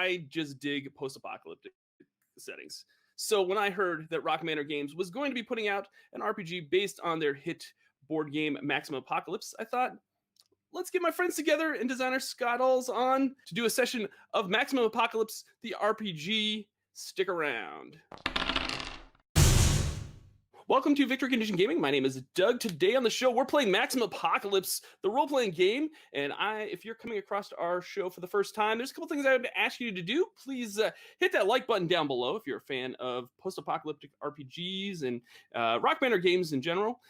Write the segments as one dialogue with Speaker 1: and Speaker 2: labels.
Speaker 1: I just dig post-apocalyptic settings. So when I heard that Rock Manor Games was going to be putting out an RPG based on their hit board game Maximum Apocalypse, I thought, let's get my friends together and designer Scott Uhls on to do a session of Maximum Apocalypse, the RPG. Stick around. Welcome to Victory Condition Gaming. My name is Doug. Today on the show, we're playing Maximum Apocalypse, the role-playing game. And if you're coming across our show for the first time, there's a couple things I would ask you to do. Please hit that like button down below if you're a fan of post-apocalyptic RPGs and Rock Manor games in general.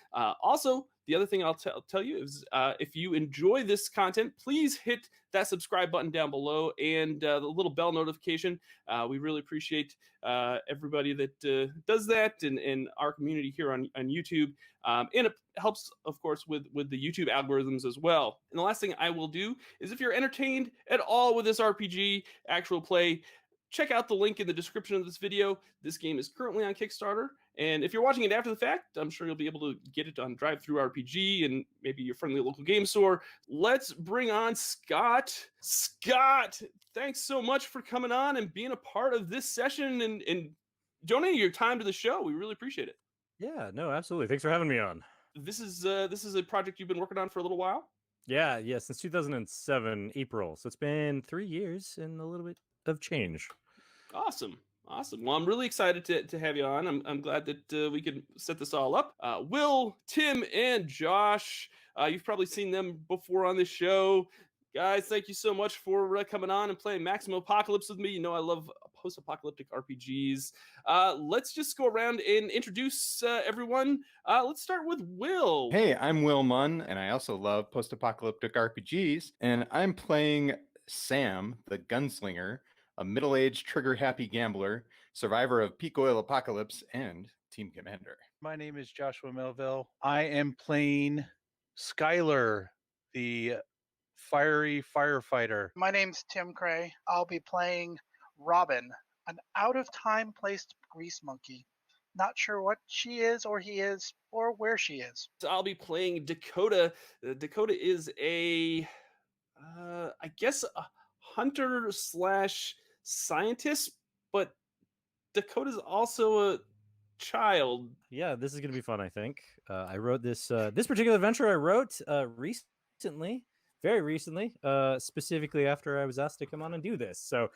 Speaker 1: Also, the other thing I'll tell you is if you enjoy this content, please hit that subscribe button down below and the little bell notification. We really appreciate everybody that does that and our community here on YouTube. And it helps, of course, with the YouTube algorithms as well. And the last thing I will do is if you're entertained at all with this RPG actual play, check out the link in the description of this video. This game is currently on Kickstarter. And if you're watching it after the fact, I'm sure you'll be able to get it on Drive-Thru-RPG and maybe your friendly local game store. Let's bring on Scott. Scott, thanks so much for coming on and being a part of this session and donating your time to the show. We really appreciate it.
Speaker 2: Yeah, no, absolutely. Thanks for having me on.
Speaker 1: This is a project you've been working on for a little while?
Speaker 2: Yeah, since 2007, April. So it's been 3 years and a little bit of change.
Speaker 1: Awesome. Well, I'm really excited to have you on. I'm glad that we could set this all up. Will, Tim, and Josh, you've probably seen them before on this show. Guys, thank you so much for coming on and playing Maximum Apocalypse with me. You know I love post-apocalyptic RPGs. Let's just go around and introduce everyone. Let's start with Will.
Speaker 3: Hey, I'm Will Munn, and I also love post-apocalyptic RPGs. And I'm playing Sam, the gunslinger, a middle-aged, trigger-happy gambler, survivor of peak oil apocalypse, and team commander.
Speaker 4: My name is Joshua Melville. I am playing Skylar, the fiery firefighter.
Speaker 5: My name's Tim Cray. I'll be playing Robin, an out-of-time placed grease monkey. Not sure what she is or he is or where she is.
Speaker 1: So I'll be playing Dakota. Dakota is I guess a hunter / scientist, but Dakota's also a child.
Speaker 2: Yeah, this is going to be fun, I think. I wrote this particular adventure I wrote very recently, specifically after I was asked to come on and do this. So,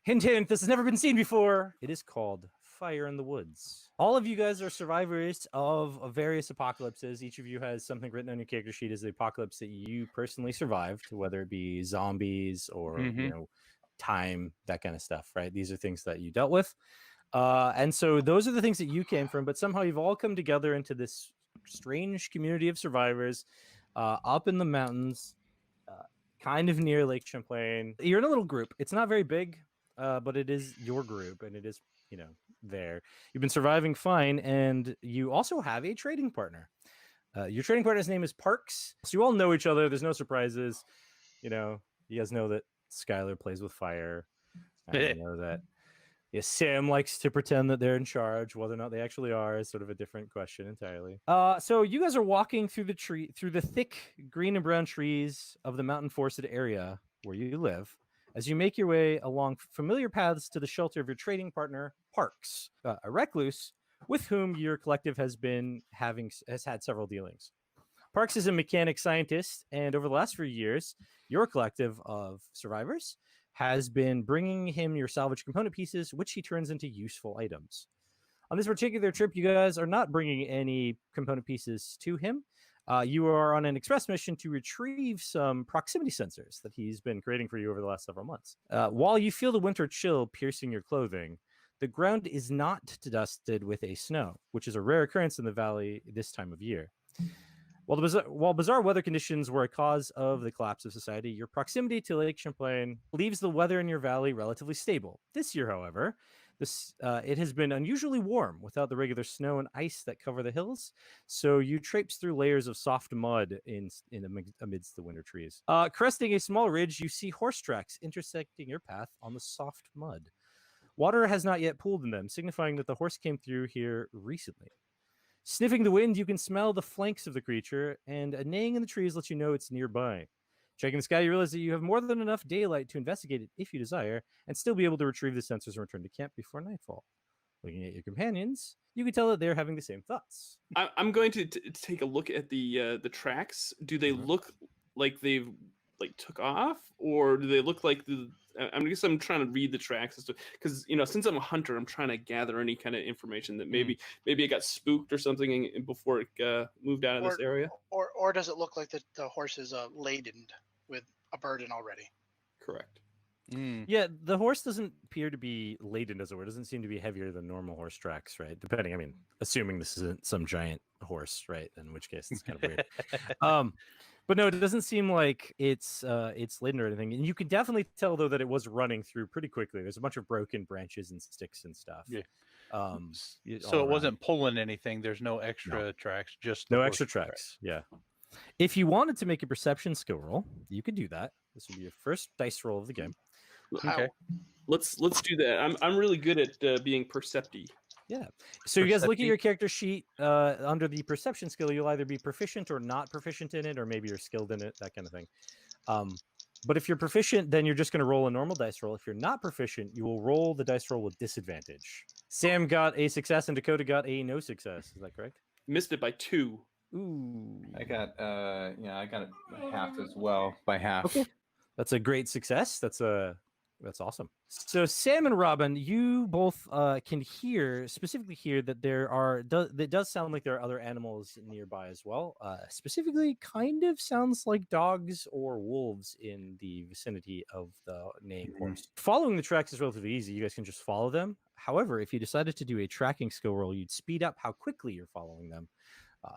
Speaker 2: hint, this has never been seen before. It is called Fire in the Woods. All of you guys are survivors of various apocalypses. Each of you has something written on your character sheet as the apocalypse that you personally survived, whether it be zombies or time, that kind of stuff, right? These are things that you dealt with. And so those are the things that you came from, but somehow you've all come together into this strange community of survivors up in the mountains, kind of near Lake Champlain. You're in a little group. It's not very big, but it is your group, and it is, there. You've been surviving fine, and you also have a trading partner. Your trading partner's name is Parks. So you all know each other. There's no surprises. You guys know that Skylar plays with fire. I know that Sam likes to pretend that they're in charge. Whether or not they actually are is sort of a different question entirely. So you guys are walking through the thick green and brown trees of the mountain forested area where you live, as you make your way along familiar paths to the shelter of your trading partner, Parks, a recluse with whom your collective has had several dealings. Parks is a mechanic scientist, and over the last few years, your collective of survivors has been bringing him your salvage component pieces, which he turns into useful items. On this particular trip, you guys are not bringing any component pieces to him. You are on an express mission to retrieve some proximity sensors that he's been creating for you over the last several months. While you feel the winter chill piercing your clothing, the ground is not dusted with a snow, which is a rare occurrence in the valley this time of year. While bizarre weather conditions were a cause of the collapse of society, your proximity to Lake Champlain leaves the weather in your valley relatively stable. This year, however, it has been unusually warm without the regular snow and ice that cover the hills, so you traipse through layers of soft mud amidst the winter trees. Cresting a small ridge, you see horse tracks intersecting your path on the soft mud. Water has not yet pooled in them, signifying that the horse came through here recently. Sniffing the wind, you can smell the flanks of the creature, and a neighing in the trees lets you know it's nearby. Checking the sky, you realize that you have more than enough daylight to investigate it if you desire, and still be able to retrieve the sensors and return to camp before nightfall. Looking at your companions, you can tell that they're having the same thoughts.
Speaker 1: I'm going to take a look at the tracks. Do they look like they've like took off, or do they look like the? I guess I'm trying to read the tracks because since I'm a hunter, I'm trying to gather any kind of information that maybe it got spooked or something before it moved out of this area.
Speaker 5: Or does it look like the horse is laden with a burden already?
Speaker 1: Correct.
Speaker 2: Yeah, the horse doesn't appear to be laden, as it were. It doesn't seem to be heavier than normal horse tracks, right? Assuming this isn't some giant horse, right? In which case, it's kind of weird. But no, it doesn't seem like it's laden or anything. And you can definitely tell, though, that it was running through pretty quickly. There's a bunch of broken branches and sticks and stuff.
Speaker 4: Yeah.
Speaker 2: So
Speaker 4: it wasn't pulling anything. There's no extra tracks. Just
Speaker 2: no extra tracks. Yeah. If you wanted to make a perception skill roll, you could do that. This would be your first dice roll of the game.
Speaker 4: Okay.
Speaker 1: Let's do that. I'm really good at being percepty.
Speaker 2: Yeah. So you guys look at your character sheet. Under the perception skill, you'll either be proficient or not proficient in it, or maybe you're skilled in it, that kind of thing. But if you're proficient, then you're just going to roll a normal dice roll. If you're not proficient, you will roll the dice roll with disadvantage. Sam got a success and Dakota got a no success. Is that correct?
Speaker 1: Missed it by 2.
Speaker 2: Ooh.
Speaker 3: I got it half as well, by half.
Speaker 2: Okay. That's a great success. That's awesome. So Sam and Robin, you both can specifically hear that it does sound like there are other animals nearby as well. Specifically, kind of sounds like dogs or wolves in the vicinity of the neighing horse. Following the tracks is relatively easy. You guys can just follow them. However, if you decided to do a tracking skill roll, you'd speed up how quickly you're following them.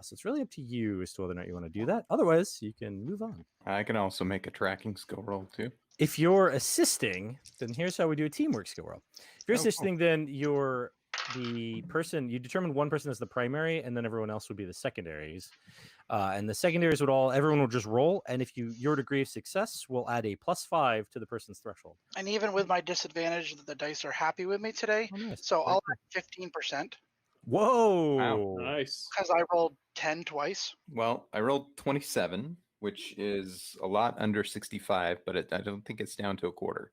Speaker 2: So it's really up to you as to whether or not you want to do that. Otherwise, you can move on.
Speaker 3: I can also make a tracking skill roll too.
Speaker 2: If you're assisting, then here's how we do a teamwork skill roll. If you're assisting, then you're the person, you determine one person as the primary, and then everyone else would be the secondaries. And the secondaries everyone will just roll. And if your degree of success will add a +5 to the person's threshold.
Speaker 5: And even with my disadvantage, the dice are happy with me today.
Speaker 2: Oh, nice.
Speaker 5: So I'll add 15%.
Speaker 2: Whoa.
Speaker 3: Wow.
Speaker 1: Nice.
Speaker 5: Because I rolled 10 twice.
Speaker 3: Well, I rolled 27, which is a lot under 65, but I don't think it's down to a quarter.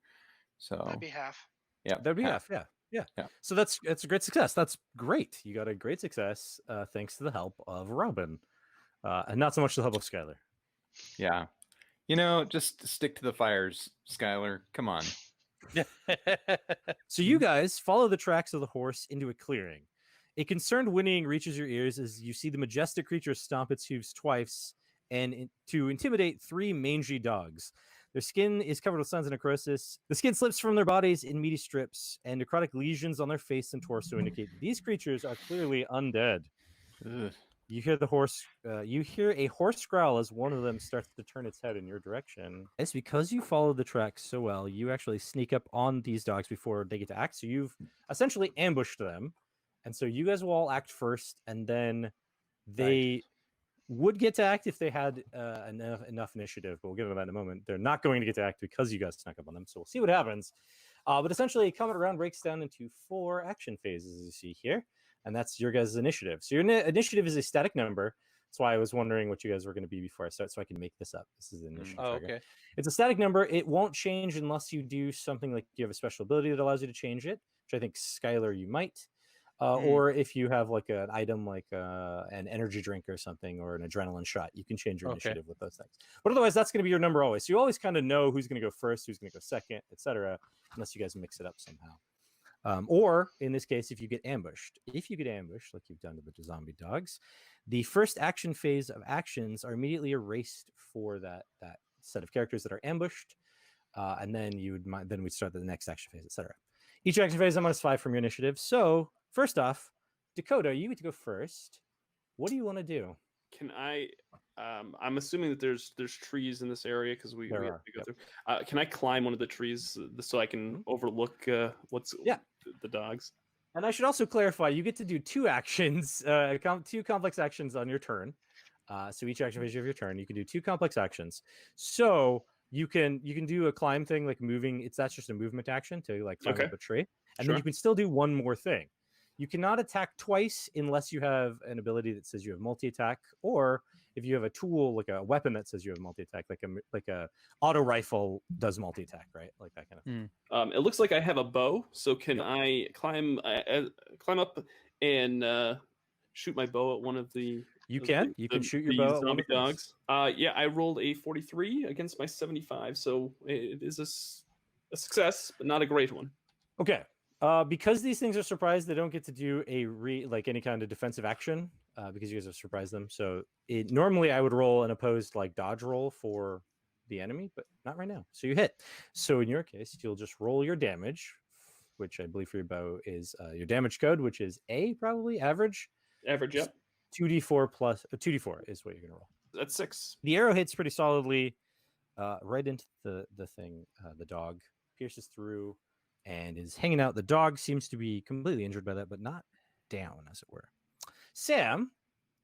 Speaker 3: So
Speaker 5: That'd be half.
Speaker 3: Yeah,
Speaker 2: that'd be half. Yeah. So that's a great success. That's great. You got a great success thanks to the help of Robin, and not so much the help of Skylar.
Speaker 3: Yeah. Just stick to the fires, Skylar. Come on.
Speaker 2: So you guys follow the tracks of the horse into a clearing. A concerned whinnying reaches your ears as you see the majestic creature stomp its hooves twice and to intimidate 3 mangy dogs. Their skin is covered with signs of necrosis. The skin slips from their bodies in meaty strips, and necrotic lesions on their face and torso indicate these creatures are clearly undead.
Speaker 3: Ugh.
Speaker 2: You hear a horse growl as one of them starts to turn its head in your direction. It's because you follow the tracks so well, you actually sneak up on these dogs before they get to act. So you've essentially ambushed them. And so you guys will all act first, and then they would get to act if they had enough initiative, but we'll get into that in a moment. They're not going to get to act because you guys snuck up on them, so we'll see what happens. But essentially, Combat Round breaks down into 4 action phases, as you see here, and that's your guys' initiative. So your initiative is a static number. That's why I was wondering what you guys were going to be before I start, so I can make this up. This is the initiative.
Speaker 4: Oh, okay.
Speaker 2: It's a static number. It won't change unless you do something like you have a special ability that allows you to change it, which I think, Skylar, you might. Or if you have like an item like an energy drink or something, or an adrenaline shot, you can change your initiative with those things. But otherwise, that's going to be your number always. So you always kind of know who's going to go first, who's going to go second, etc., unless you guys mix it up somehow. Or in this case, if you get ambushed. If you get ambushed, like you've done to the zombie dogs, the first action phase of actions are immediately erased for that set of characters that are ambushed, and then we'd start the next action phase, etc. Each action phase is -5 from your initiative. So first off, Dakota, you get to go first. What do you want to do?
Speaker 1: Can I? I'm assuming that there's trees in this area because we have to go through. Can I climb one of the trees so I can overlook the dogs?
Speaker 2: And I should also clarify, you get to do 2 actions, 2 complex actions on your turn. So each action phase of your turn, you can do 2 complex actions. So you can do a climb thing like moving. That's just a movement action to like climb up a tree, and then you can still do one more thing. You cannot attack twice unless you have an ability that says you have multi-attack, or if you have a tool like a weapon that says you have multi-attack, like a auto rifle does multi-attack, right? Like that kind of thing.
Speaker 1: It looks like I have a bow, so can I climb up and shoot my bow at one of the?
Speaker 2: You can shoot your bow at one
Speaker 1: zombie
Speaker 2: of the things.
Speaker 1: dogs. Yeah, I rolled a 43 against my 75, so it is a success, but not a great one.
Speaker 2: Okay. Because these things are surprised, they don't get to do like any kind of defensive action because you guys have surprised them. So normally I would roll an opposed like dodge roll for the enemy, but not right now. So you hit. So in your case, you'll just roll your damage, which I believe for your bow is your damage code, which is A, probably average.
Speaker 1: Average, yep.
Speaker 2: 2d4 plus 2d4 is what you're gonna roll.
Speaker 1: That's 6.
Speaker 2: The arrow hits pretty solidly right into the thing. The dog pierces through and is hanging out. The dog seems to be completely injured by that, but not down, as it were. Sam,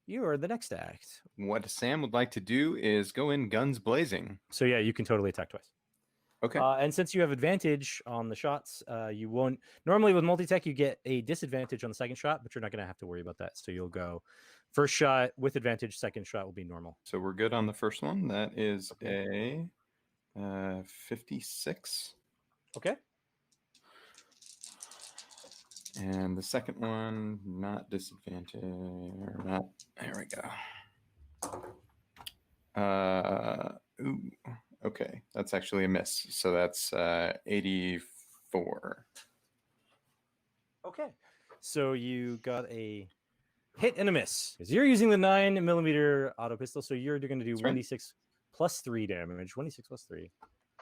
Speaker 2: you are the next act.
Speaker 3: What Sam would like to do is go in guns blazing.
Speaker 2: So yeah, you can totally attack twice.
Speaker 3: Okay.
Speaker 2: And since you have advantage on the shots, you won't. Normally with multi-tech, you get a disadvantage on the second shot, but you're not going to have to worry about that. So you'll go first shot with advantage. Second shot will be normal.
Speaker 3: So we're good on the first one. That is a 56.
Speaker 2: Okay.
Speaker 3: And the second one, not disadvantage, or not. There we go. Ooh, okay, that's actually a miss. So that's 84.
Speaker 2: Okay. So you got a hit and a miss because you're using the 9mm auto pistol. So you're going to do 1d6 plus 3 damage. 1d6 plus 3.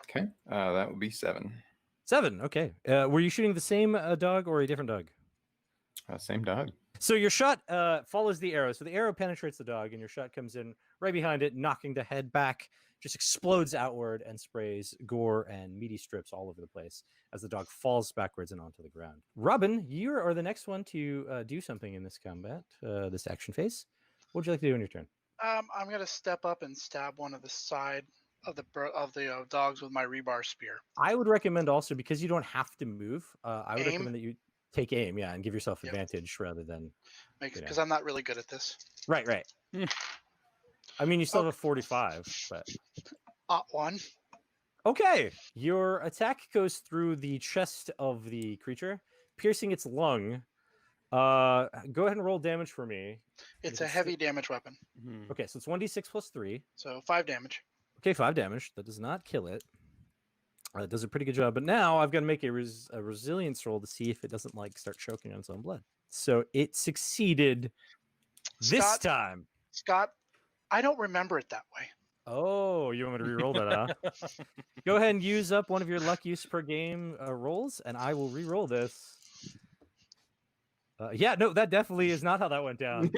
Speaker 3: Okay, that would be 7.
Speaker 2: 7. Okay. Were you shooting the same dog or a different dog?
Speaker 3: Same dog.
Speaker 2: So your shot follows the arrow. So the arrow penetrates the dog, and your shot comes in right behind it, knocking the head back, just explodes outward and sprays gore and meaty strips all over the place as the dog falls backwards and onto the ground. Robin, you are the next one to do something in this combat, this action phase. What would you like to do on your turn?
Speaker 5: I'm gonna step up and stab one of the side of the dogs with my rebar spear.
Speaker 2: I would recommend also, because you don't have to move, I would
Speaker 5: Aim?
Speaker 2: recommend that you take aim, and give yourself advantage rather than
Speaker 5: Because I'm not really good at this.
Speaker 2: right. I mean, you still have a 45, but
Speaker 5: 1.
Speaker 2: okay. Your attack goes through the chest of the creature, piercing its lung. Go ahead and roll damage for me.
Speaker 5: It's a heavy damage weapon.
Speaker 2: Okay, so it's 1d6 plus 3.
Speaker 5: So 5 damage.
Speaker 2: Okay, 5 damage. That does not kill it. It does a pretty good job, but now I've got to make a resilience roll to see if it doesn't like start choking on its own blood. So it succeeded this time.
Speaker 5: Scott, I don't remember it that way.
Speaker 2: Oh, you want me to re-roll that, huh? Go ahead and use up one of your luck use per game rolls, and I will re-roll this. Yeah, no, that definitely is not how that went down.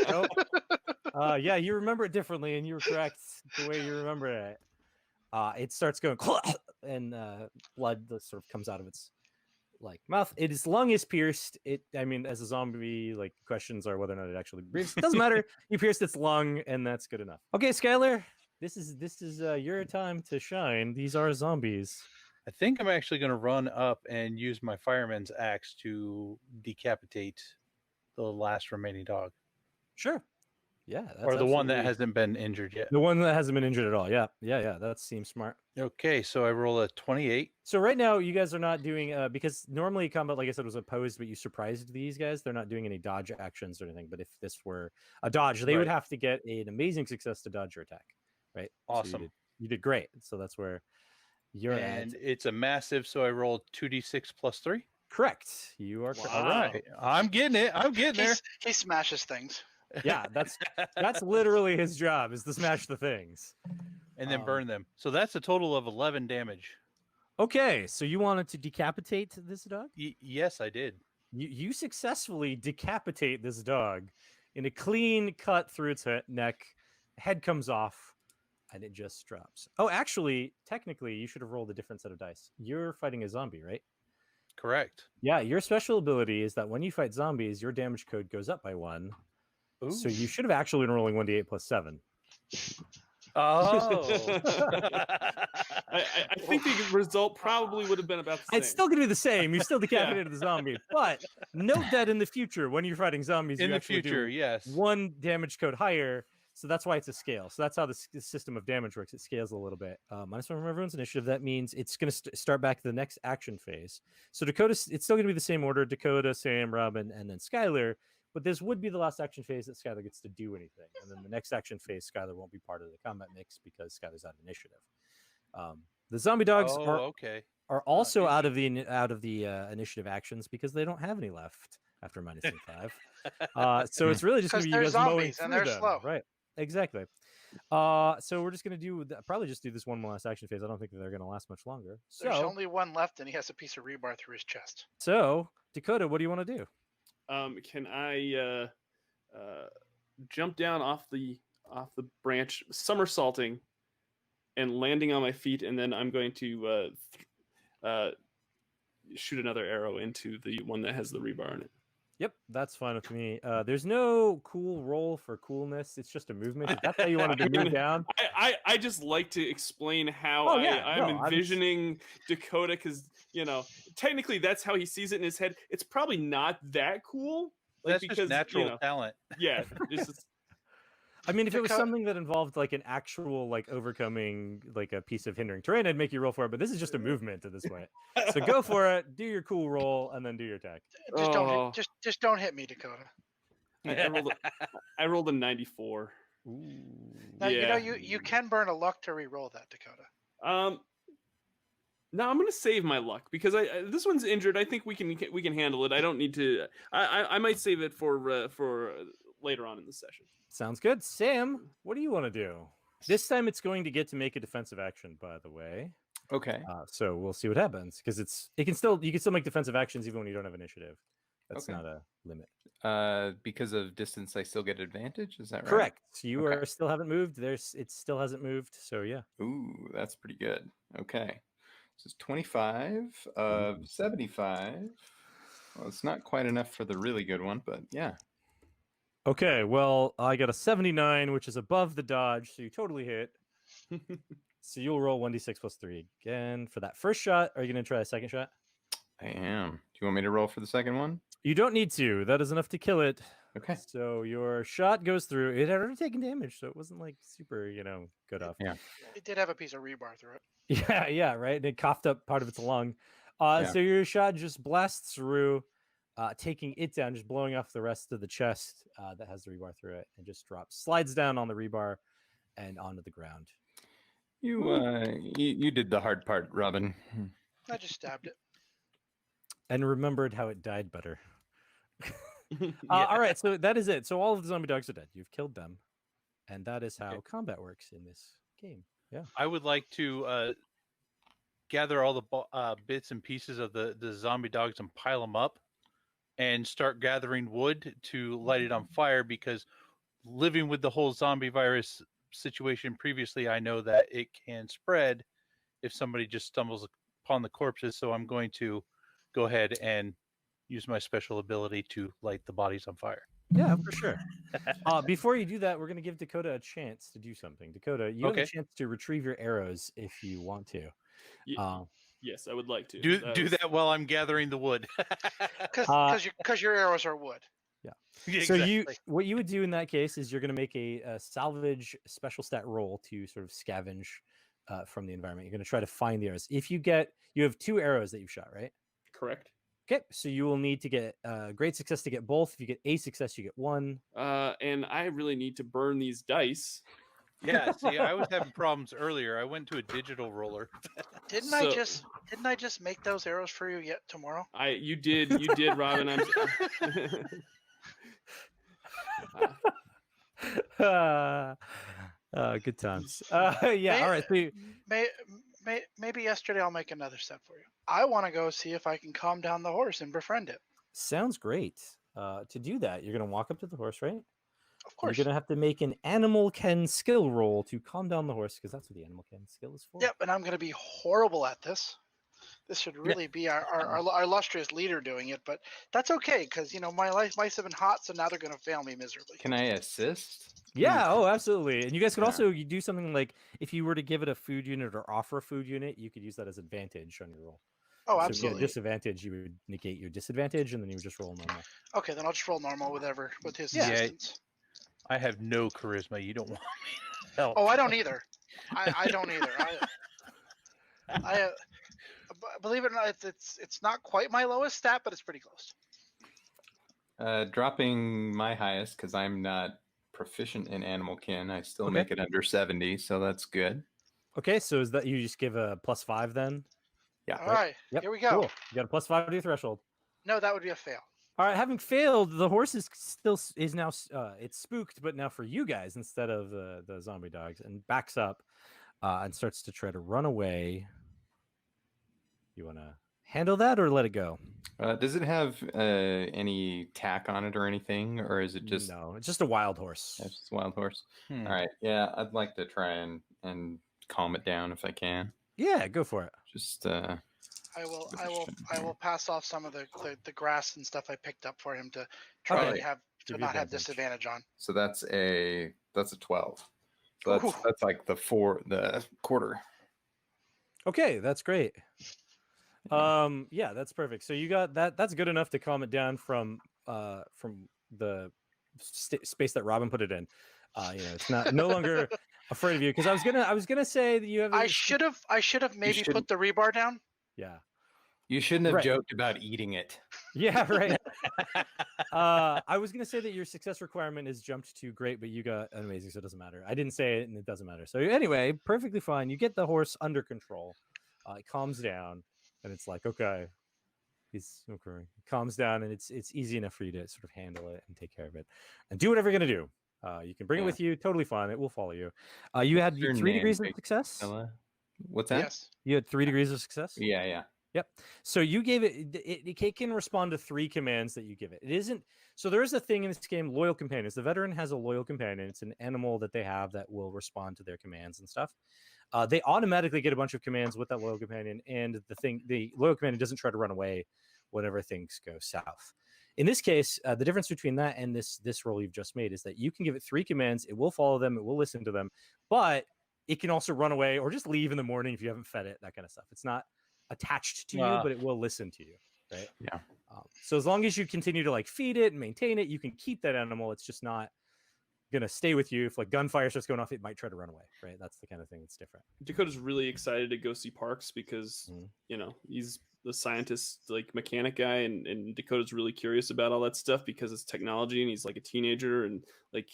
Speaker 2: Nope. Yeah, you remember it differently, and you were correct the way you remember it. It starts going, and blood sort of comes out of its mouth. Its lung is pierced. I mean, as a zombie, questions are whether or not it actually breathes. It doesn't matter. You pierced its lung, and that's good enough. Okay, Skylar, this is your time to shine. These are zombies.
Speaker 4: I think I'm actually going to run up and use my fireman's axe to decapitate the last remaining dog.
Speaker 2: Sure. Yeah.
Speaker 4: Or the one that hasn't been injured yet.
Speaker 2: The one that hasn't been injured at all. Yeah. That seems smart.
Speaker 4: Okay, so I roll a 28.
Speaker 2: So right now, you guys are not doing, because normally combat, like I said, was opposed, but you surprised these guys. They're not doing any dodge actions or anything. But if this were a dodge, they would have to get an amazing success to dodge your attack. Right?
Speaker 4: Awesome.
Speaker 2: So you did great. So that's where you're at.
Speaker 4: And it's a massive, so I rolled 2d6 plus 3.
Speaker 2: Correct. You are correct.
Speaker 4: All right. I'm getting it. I'm getting there.
Speaker 5: He smashes things.
Speaker 2: Yeah, that's literally his job, is to smash the things.
Speaker 4: And then burn them. So that's a total of 11 damage.
Speaker 2: Okay, so you wanted to decapitate this dog?
Speaker 4: Yes, I did.
Speaker 2: You successfully decapitate this dog in a clean cut through its neck. Head comes off, and it just drops. Oh, actually, technically, you should have rolled a different set of dice. You're fighting a zombie, right?
Speaker 4: Correct.
Speaker 2: Yeah, your special ability is that when you fight zombies, your damage code goes up by 1.
Speaker 4: Ooh.
Speaker 2: So you should have actually been rolling 1d8 plus 7.
Speaker 4: Oh.
Speaker 1: I think the result probably would have been about the same.
Speaker 2: It's still going to be the same. You still decapitated the zombie. But note that in the future, when you're fighting zombies,
Speaker 4: In
Speaker 2: you
Speaker 4: the
Speaker 2: actually
Speaker 4: future,
Speaker 2: do
Speaker 4: yes.
Speaker 2: 1 damage code higher. So that's why it's a scale. So that's how the system of damage works. It scales a little bit. -1 from everyone's initiative. That means it's going to start back to the next action phase. So Dakota, it's still going to be the same order: Dakota, Sam, Robin, and then Skylar. But this would be the last action phase that Skylar gets to do anything. And then the next action phase, Skylar won't be part of the combat mix because Skylar's out of initiative. The zombie dogs
Speaker 4: okay.
Speaker 2: are also out of the initiative actions because they don't have any left after -5. So it's really just going to be you
Speaker 5: they're
Speaker 2: guys mowing
Speaker 5: zombies and
Speaker 2: through
Speaker 5: they're
Speaker 2: them.
Speaker 5: slow.
Speaker 2: Right. Exactly. So we're just going to probably just do this one last action phase. I don't think that they're going to last much longer.
Speaker 5: There's
Speaker 2: So,
Speaker 5: only one left, and he has a piece of rebar through his chest.
Speaker 2: so Dakota, what do you want to do?
Speaker 1: Can I jump down off the branch, somersaulting, and landing on my feet, and then I'm going to shoot another arrow into the one that has the rebar in it.
Speaker 2: Yep, that's fine with me. There's no cool roll for coolness. It's just a movement. If that's how you wanted to move down.
Speaker 1: I just like to explain how
Speaker 2: Oh, yeah,
Speaker 1: I'm
Speaker 2: no,
Speaker 1: envisioning Dakota, because technically that's how he sees it in his head. It's probably not that cool.
Speaker 4: That's just natural talent.
Speaker 1: Yeah, just
Speaker 2: I mean, if it was something that involved like an actual like overcoming like a piece of hindering terrain, I'd make you roll for it. But this is just a movement at this point. So go for it. Do your cool roll and then do your attack.
Speaker 5: Just don't hit me, Dakota.
Speaker 1: I rolled a 94.
Speaker 2: Ooh.
Speaker 5: Now, you can burn a luck to re-roll that, Dakota.
Speaker 1: No, I'm gonna save my luck because this one's injured. I think we can handle it. I don't need to. I might save it for later on in the session.
Speaker 2: Sounds good. Sam, what do you want to do? This time it's going to get to make a defensive action, by the way.
Speaker 3: Okay.
Speaker 2: So we'll see what happens because you can still make defensive actions even when you don't have initiative. That's
Speaker 3: Okay.
Speaker 2: not a limit.
Speaker 3: Because of distance, I still get advantage. Is that right?
Speaker 2: Correct. You are still haven't moved. It still hasn't moved. So yeah.
Speaker 3: Ooh, that's pretty good. Okay. This is 25 of 75. Well, it's not quite enough for the really good one, but yeah.
Speaker 2: Okay, well, I got a 79, which is above the dodge, so you totally hit. So you'll roll 1d6 plus 3 again for that first shot. Are you going to try a second shot?
Speaker 3: I am. Do you want me to roll for the second one?
Speaker 2: You don't need to. That is enough to kill it.
Speaker 3: Okay.
Speaker 2: So your shot goes through. It had already taken damage, so it wasn't like super, good off.
Speaker 3: Yeah.
Speaker 5: It did have a piece of rebar through it.
Speaker 2: Yeah, right. And it coughed up part of its lung.
Speaker 3: Yeah.
Speaker 2: So your shot just blasts through, taking it down, just blowing off the rest of the chest that has the rebar through it, and just slides down on the rebar and onto the ground.
Speaker 3: You did the hard part, Robin.
Speaker 5: I just stabbed it.
Speaker 2: And remembered how it died better. All right, so that is it. So all of the zombie dogs are dead. You've killed them. And that is how combat works in this game. Yeah.
Speaker 4: I would like to gather all the bits and pieces of the zombie dogs and pile them up and start gathering wood to light it on fire, because living with the whole zombie virus situation previously, I know that it can spread if somebody just stumbles upon the corpses. So I'm going to go ahead and use my special ability to light the bodies on fire.
Speaker 2: Yeah, for sure. Before you do that, we're going to give Dakota a chance to do something. Dakota, you have a chance to retrieve your arrows if you want to.
Speaker 1: Yes, I would like to.
Speaker 4: Do that while I'm gathering the wood.
Speaker 5: Because your arrows are wood.
Speaker 2: Yeah.
Speaker 4: Exactly.
Speaker 2: So what you would do in that case is you're going to make a salvage special stat roll to sort of scavenge from the environment. You're going to try to find the arrows. If you have 2 arrows that you've shot, right?
Speaker 1: Correct.
Speaker 2: Okay, so you will need to get great success to get both. If you get a success, you get 1.
Speaker 1: And I really need to burn these dice.
Speaker 4: Yeah, see, I was having problems earlier. I went to a digital roller.
Speaker 5: Didn't I just make those arrows for you yet tomorrow?
Speaker 1: You did, Robin.
Speaker 2: Good times. Yeah, all right. So
Speaker 5: Maybe yesterday I'll make another set for you. I want to go see if I can calm down the horse and befriend it.
Speaker 2: Sounds great. To do that, you're going to walk up to the horse, right?
Speaker 5: Of course.
Speaker 2: You're going to have to make an animal ken skill roll to calm down the horse, because that's what the animal ken skill is for.
Speaker 5: Yep, and I'm going to be horrible at this. This should really be our illustrious leader doing it, but that's okay, because my mice have been hot, so now they're going to fail me miserably.
Speaker 3: Can I assist?
Speaker 2: Yeah, oh, absolutely. And you guys could also do something like, if you were to give it a food unit or offer a food unit, you could use that as advantage on your roll.
Speaker 5: Oh,
Speaker 2: so
Speaker 5: absolutely.
Speaker 2: If you get a disadvantage, you would negate your disadvantage, and then you would just roll normal.
Speaker 5: Okay, then I'll just roll normal with his assistance.
Speaker 4: I have no charisma. You don't want me to help.
Speaker 5: Oh, I don't either. I don't either. I believe it or not, it's not quite my lowest stat, but it's pretty close.
Speaker 3: Dropping my highest because I'm not proficient in animal kin. I still
Speaker 2: Okay.
Speaker 3: make it under 70, so that's good.
Speaker 2: Okay, so is that you just give a +5 then?
Speaker 3: Yeah.
Speaker 5: All right,
Speaker 2: Yep,
Speaker 5: here we go.
Speaker 2: Cool. You got a +5 to your threshold.
Speaker 5: No, that would be a fail.
Speaker 2: All right, having failed, the horse is now it's spooked, but now for you guys instead of the zombie dogs, and backs up and starts to try to run away. You want to handle that or let it go?
Speaker 3: Does it have any tack on it or anything, or is it just
Speaker 2: No, it's just a wild horse.
Speaker 3: it's just a wild horse?
Speaker 4: Hmm.
Speaker 3: All right, yeah, I'd like to try and calm it down if I can.
Speaker 2: Yeah, go for it.
Speaker 3: Just
Speaker 5: I will pass off some of the grass and stuff I picked up for him to try
Speaker 2: Okay.
Speaker 5: and
Speaker 2: Give you
Speaker 5: not have
Speaker 2: advantage.
Speaker 5: disadvantage on.
Speaker 3: so that's a 12. So
Speaker 5: Ooh.
Speaker 3: that's like the quarter.
Speaker 2: Okay, that's great. Yeah, that's perfect. So you got that. That's good enough to calm it down from the space that Robin put it in. It's no longer afraid of you, because I was gonna say that you have.
Speaker 5: I should have maybe put the rebar down.
Speaker 2: Yeah.
Speaker 3: You shouldn't have
Speaker 2: Right.
Speaker 3: joked about eating it.
Speaker 2: Yeah, right. I was gonna say that your success requirement is jumped to great, but you got an amazing, so it doesn't matter. I didn't say it, and it doesn't matter. So anyway, perfectly fine. You get the horse under control. It calms down, and it's like, okay, he's okay. It calms down, and it's easy enough for you to sort of handle it and take care of it, and do whatever you're gonna do. You can bring it
Speaker 3: Yeah.
Speaker 2: with you, totally fine. It will follow you. You had
Speaker 3: Your
Speaker 2: 3
Speaker 3: name,
Speaker 2: degrees of
Speaker 3: big
Speaker 2: success.
Speaker 3: fella? What's that?
Speaker 5: Yes.
Speaker 2: You had 3 degrees of success.
Speaker 3: Yeah.
Speaker 2: Yep. So you gave it can respond to 3 commands that you give it. It isn't so there is a thing in this game, loyal companions. The veteran has a loyal companion. It's an animal that they have that will respond to their commands and stuff. They automatically get a bunch of commands with that loyal companion, and the loyal companion doesn't try to run away whenever things go south. In this case, the difference between that and this roll you've just made is that you can give it 3 commands. It will follow them. It will listen to them, but it can also run away or just leave in the morning if you haven't fed it. That kind of stuff. It's not attached to you, but it will listen to you, right?
Speaker 3: Yeah.
Speaker 2: So as long as you continue to like feed it and maintain it, you can keep that animal. It's just not gonna stay with you. If like gunfire starts going off, it might try to run away, right? That's the kind of thing that's different.
Speaker 1: Dakota's really excited to go see Parks because he's the scientist, like mechanic guy, and Dakota's really curious about all that stuff because it's technology, and he's like a teenager, and like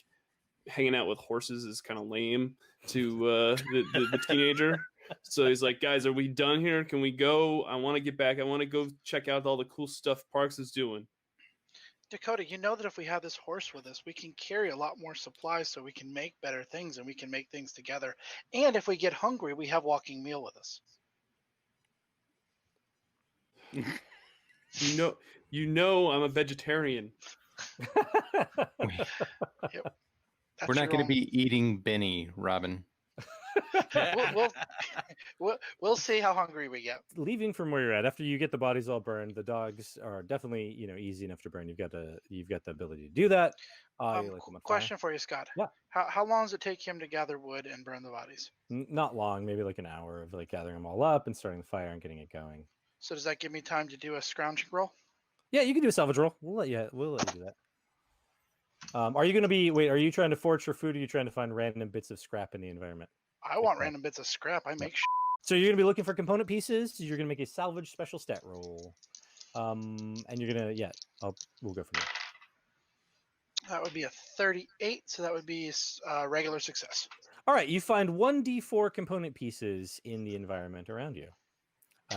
Speaker 1: hanging out with horses is kind of lame to the teenager. So he's like, guys, are we done here? Can we go? I want to get back. I want to go check out all the cool stuff Parks is doing.
Speaker 5: Dakota, you know that if we have this horse with us, we can carry a lot more supplies, so we can make better things and we can make things together. And if we get hungry, we have walking meal with us.
Speaker 1: You know, I'm a vegetarian.
Speaker 5: That's
Speaker 3: We're not
Speaker 5: your
Speaker 3: going to
Speaker 5: own-
Speaker 3: be eating Benny, Robin.
Speaker 5: we'll see how hungry we get.
Speaker 2: Leaving from where you're at after you get the bodies all burned, the dogs are definitely easy enough to burn. You've got the ability to do that. You light them on fire.
Speaker 5: Question for you, Scott.
Speaker 2: Yeah.
Speaker 5: How long does it take him to gather wood and burn the bodies?
Speaker 2: Not long, maybe like an hour of like gathering them all up and starting the fire and getting it going.
Speaker 5: So does that give me time to do a scrounging roll?
Speaker 2: Yeah, you can do a salvage roll. We'll let you do that. Are you trying to forage for food, or are you trying to find random bits of scrap in the environment?
Speaker 5: I want random bits of scrap. I make
Speaker 2: So you're gonna be looking for component pieces. You're gonna make a salvage special stat roll, and you're gonna we'll go from there.
Speaker 5: That would be a 38, so that would be a regular success.
Speaker 2: All right, you find 1d4 component pieces in the environment around you.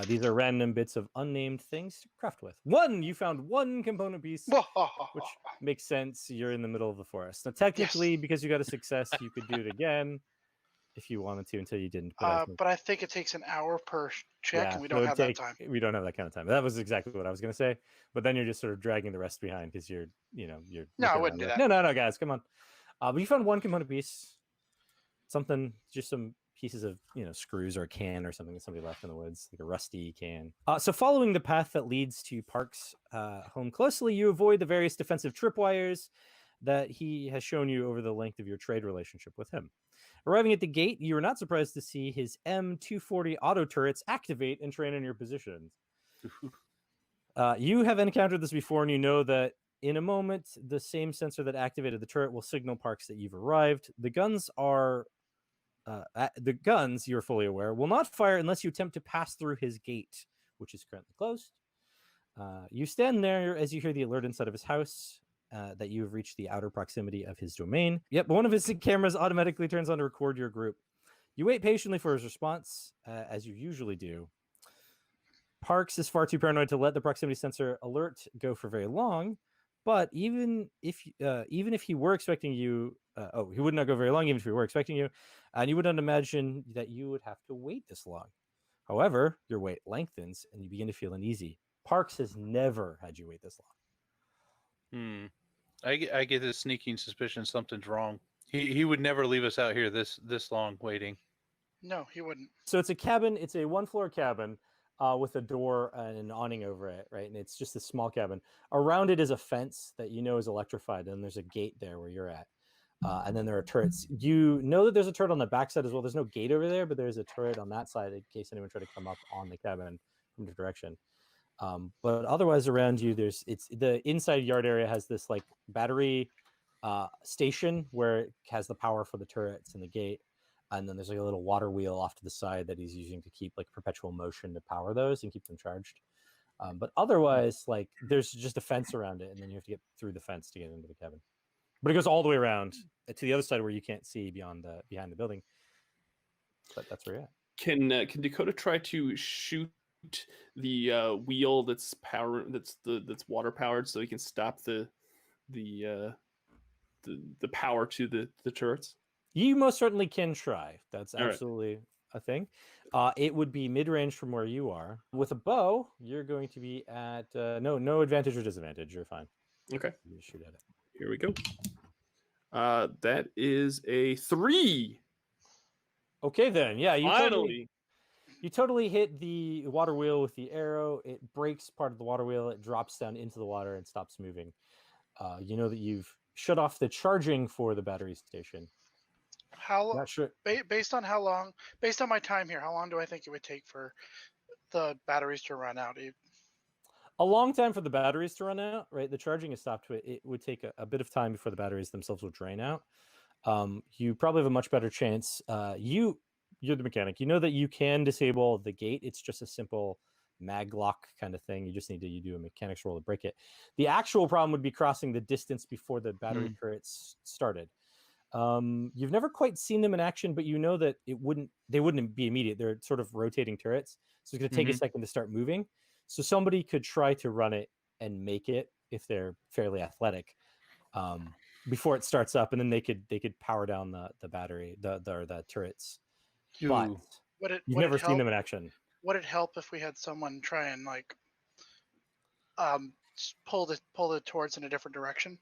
Speaker 2: These are random bits of unnamed things to craft with. You found 1 component piece, which makes sense. You're in the middle of the forest. Now, technically, because you got a success, you could do it again if you wanted to until you didn't.
Speaker 5: But I think it takes an hour per check, and we don't have that time.
Speaker 2: We don't have that kind of time. That was exactly what I was going to say. But then you're just sort of dragging the rest behind because you're.
Speaker 5: No, I wouldn't do that.
Speaker 2: No, guys, come on. But you found 1 component piece. Something, just some pieces of screws or a can or something that somebody left in the woods, like a rusty can. So following the path that leads to Park's home closely, you avoid the various defensive tripwires that he has shown you over the length of your trade relationship with him. Arriving at the gate, you are not surprised to see his M240 auto turrets activate and train in your positions. You have encountered this before, and you know that In a moment, the same sensor that activated the turret will signal Parks that you've arrived. The guns you're fully aware, will not fire unless you attempt to pass through his gate, which is currently closed. You stand there as you hear the alert inside of his house that you have reached the outer proximity of his domain. Yep, one of his cameras automatically turns on to record your group. You wait patiently for his response, as you usually do. Parks is far too paranoid to let the proximity sensor alert go for very long. But even if he were expecting you, he would not go very long even if he were expecting you, and you wouldn't imagine that you would have to wait this long. However, your wait lengthens, and you begin to feel uneasy. Parks has never had you wait this long.
Speaker 4: I get this sneaking suspicion something's wrong. He would never leave us out here this long waiting.
Speaker 5: No, he wouldn't.
Speaker 2: So it's a cabin. It's a one-floor cabin with a door and an awning over it, right? And it's just a small cabin. Around it is a fence that you know is electrified, and there's a gate there where you're at. And then there are turrets. You know that there's a turret on the backside as well. There's no gate over there, but there's a turret on that side in case anyone tried to come up on the cabin from the direction. But otherwise around you, it's the inside yard area has this like battery station where it has the power for the turrets and the gate. And then there's like a little water wheel off to the side that he's using to keep like perpetual motion to power those and keep them charged. But otherwise, like there's just a fence around it, and then you have to get through the fence to get into the cabin. But it goes all the way around to the other side where you can't see behind the building. But that's where you're at.
Speaker 1: Can Dakota try to shoot the wheel that's water powered so he can stop the power to the turrets?
Speaker 2: You most certainly can try. That's
Speaker 1: All right.
Speaker 2: absolutely a thing. It would be mid-range from where you are. With a bow, you're going to be at no advantage or disadvantage. You're fine.
Speaker 1: Okay.
Speaker 2: You just shoot at it.
Speaker 1: Here we go. That is a 3.
Speaker 2: Okay, then. Yeah,
Speaker 1: Finally.
Speaker 2: You totally hit the water wheel with the arrow. It breaks part of the water wheel. It drops down into the water and stops moving. You know that you've shut off the charging for the battery station.
Speaker 5: How
Speaker 2: Sure.
Speaker 5: based on my time here, how long do I think it would take for the batteries to run out?
Speaker 2: A long time for the batteries to run out, right? The charging is stopped. It would take a bit of time before the batteries themselves will drain out. You probably have a much better chance. You're the mechanic. You know that you can disable the gate. It's just a simple mag lock kind of thing. You just need to do a mechanics roll to break it. The actual problem would be crossing the distance before the battery turrets started. You've never quite seen them in action, but you know that they wouldn't be immediate. They're sort of rotating turrets, so it's going to take a second to start moving. So somebody could try to run it and make it if they're fairly athletic before it starts up, and then they could power down the battery, the turrets. But you've never seen them in action.
Speaker 5: Would it help if we had someone try and like pull the turrets in a different direction?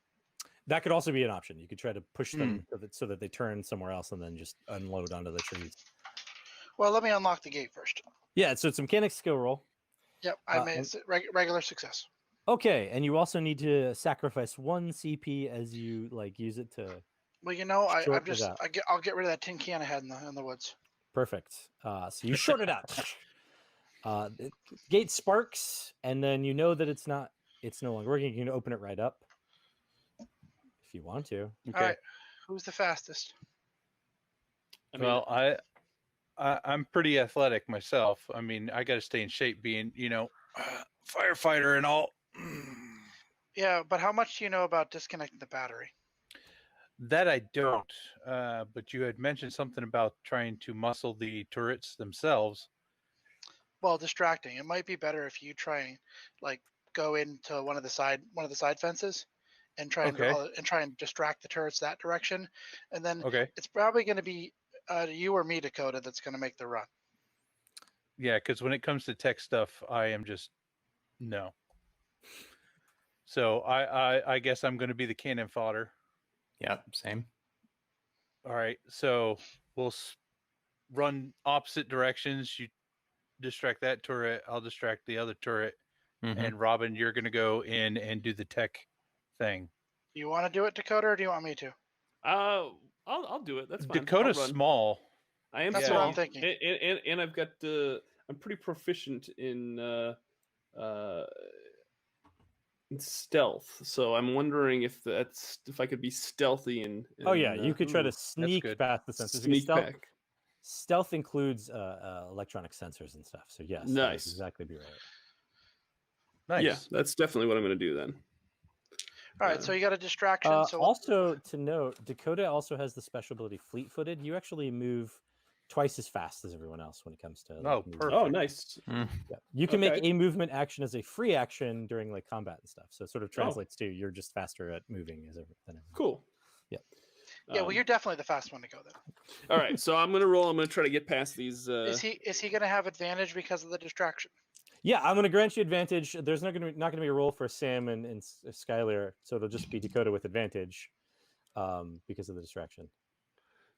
Speaker 2: That could also be an option. You could try to push them so that they turn somewhere else and then just unload onto the trees.
Speaker 5: Well, let me unlock the gate first.
Speaker 2: Yeah, so it's a mechanics skill roll.
Speaker 5: Yep, I made regular success.
Speaker 2: Okay, and you also need to sacrifice 1 CP as you like use it to.
Speaker 5: Well, I'll get rid of that tin can I had in the woods.
Speaker 2: Perfect. So you short it out. The gate sparks, and then you know that it's no longer working. You can open it right up if you want to.
Speaker 5: Okay. All right. Who's the fastest?
Speaker 4: I'm pretty athletic myself. I mean, I got to stay in shape, being firefighter and all.
Speaker 5: Yeah, but how much do you know about disconnecting the battery?
Speaker 4: That I don't. But you had mentioned something about trying to muscle the turrets themselves.
Speaker 5: Well, distracting. It might be better if you try and like go into one of the side fences and try and distract the turrets that direction, and then it's probably going to be you or me, Dakota, that's going to make the run.
Speaker 4: Yeah, because when it comes to tech stuff, I am just no. So I guess I'm going to be the cannon fodder.
Speaker 3: Yeah, same.
Speaker 4: All right, so we'll run opposite directions. You distract that turret, I'll distract the other turret, and Robin, you're going to go in and do the tech thing.
Speaker 5: Do you want to do it, Dakota, or do you want me to?
Speaker 1: I'll do it. That's fine.
Speaker 4: Dakota's small.
Speaker 1: I am.
Speaker 5: That's
Speaker 1: small.
Speaker 5: what I'm thinking.
Speaker 1: And I've got I'm pretty proficient in It's stealth, so I'm wondering if I could be stealthy and
Speaker 2: Oh yeah, you could try to
Speaker 1: ooh,
Speaker 2: sneak
Speaker 4: good.
Speaker 2: past the sensors. because
Speaker 1: sneak back.
Speaker 2: Stealth includes electronic sensors and stuff. So yes, that would
Speaker 1: Nice.
Speaker 2: exactly be right.
Speaker 4: Nice.
Speaker 1: Yeah, that's definitely what I'm going to do then.
Speaker 5: All right, so you got a distraction. So
Speaker 2: also to note, Dakota also has the special ability fleet-footed. You actually move twice as fast as everyone else when it comes to.
Speaker 4: Oh,
Speaker 2: moving.
Speaker 4: perfect.
Speaker 1: Oh, nice.
Speaker 2: Yeah. You can make
Speaker 1: Okay.
Speaker 2: a movement action as a free action during like combat and stuff. So it sort of translates to you're just faster at moving than everyone.
Speaker 1: Cool.
Speaker 2: Yeah.
Speaker 5: yeah, well, you're definitely the fast one to go then.
Speaker 1: All right, so I'm gonna roll. I'm gonna try to get past these.
Speaker 5: Is he going to have advantage because of the distraction?
Speaker 2: Yeah, I'm going to grant you advantage. There's not going to be a roll for Sam and Skylar, so it'll just be Dakota with advantage because of the distraction.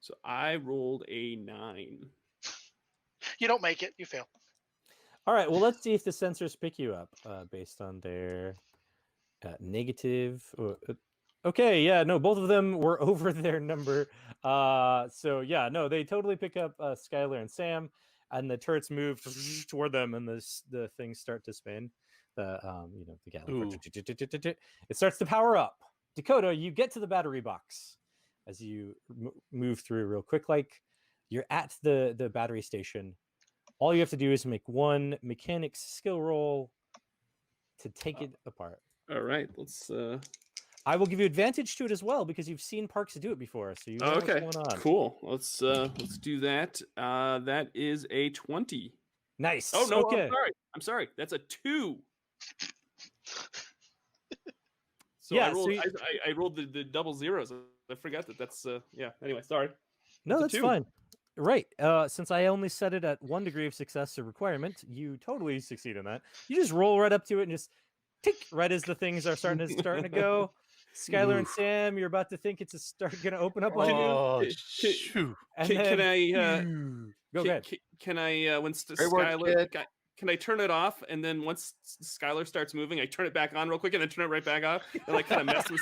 Speaker 1: So I rolled a 9.
Speaker 5: You don't make it. You fail.
Speaker 2: All right, well, let's see if the sensors pick you up based on their negative. Okay, yeah, no, both of them were over their number. So yeah, no, they totally pick up Skylar and Sam, and the turrets move toward them, and the things start to spin. The the it starts to power up. Dakota, you get to the battery box as you move through real quick. Like you're at the battery station. All you have to do is make one mechanics skill roll to take it apart.
Speaker 1: All right, let's.
Speaker 2: I will give you advantage to it as well because you've seen Parks do it before, so you know what's going on.
Speaker 1: Cool. Let's do that. That is a 20.
Speaker 2: Nice.
Speaker 1: Oh no,
Speaker 2: Okay.
Speaker 1: I'm sorry. That's a 2. So
Speaker 2: Yeah,
Speaker 1: I rolled.
Speaker 2: so
Speaker 1: I rolled the double zeros. I forgot that's yeah. Anyway, sorry.
Speaker 2: No,
Speaker 1: That's
Speaker 2: that's
Speaker 1: a 2.
Speaker 2: fine. Right. Since I only set it at 1 degree of success or requirement, you totally succeed in that. You just roll right up to it and just tick right as the things are starting to go. Skylar and Sam, you're about to think it's going to open up on you.
Speaker 4: Oh,
Speaker 1: Can-
Speaker 4: shoot.
Speaker 2: And
Speaker 1: Can I?
Speaker 2: go ahead.
Speaker 1: Can I? When
Speaker 3: Great work,
Speaker 1: Skylar,
Speaker 3: kid.
Speaker 1: can I turn it off? And then once Skylar starts moving, I turn it back on real quick, and then turn it right back off, and like kind of mess with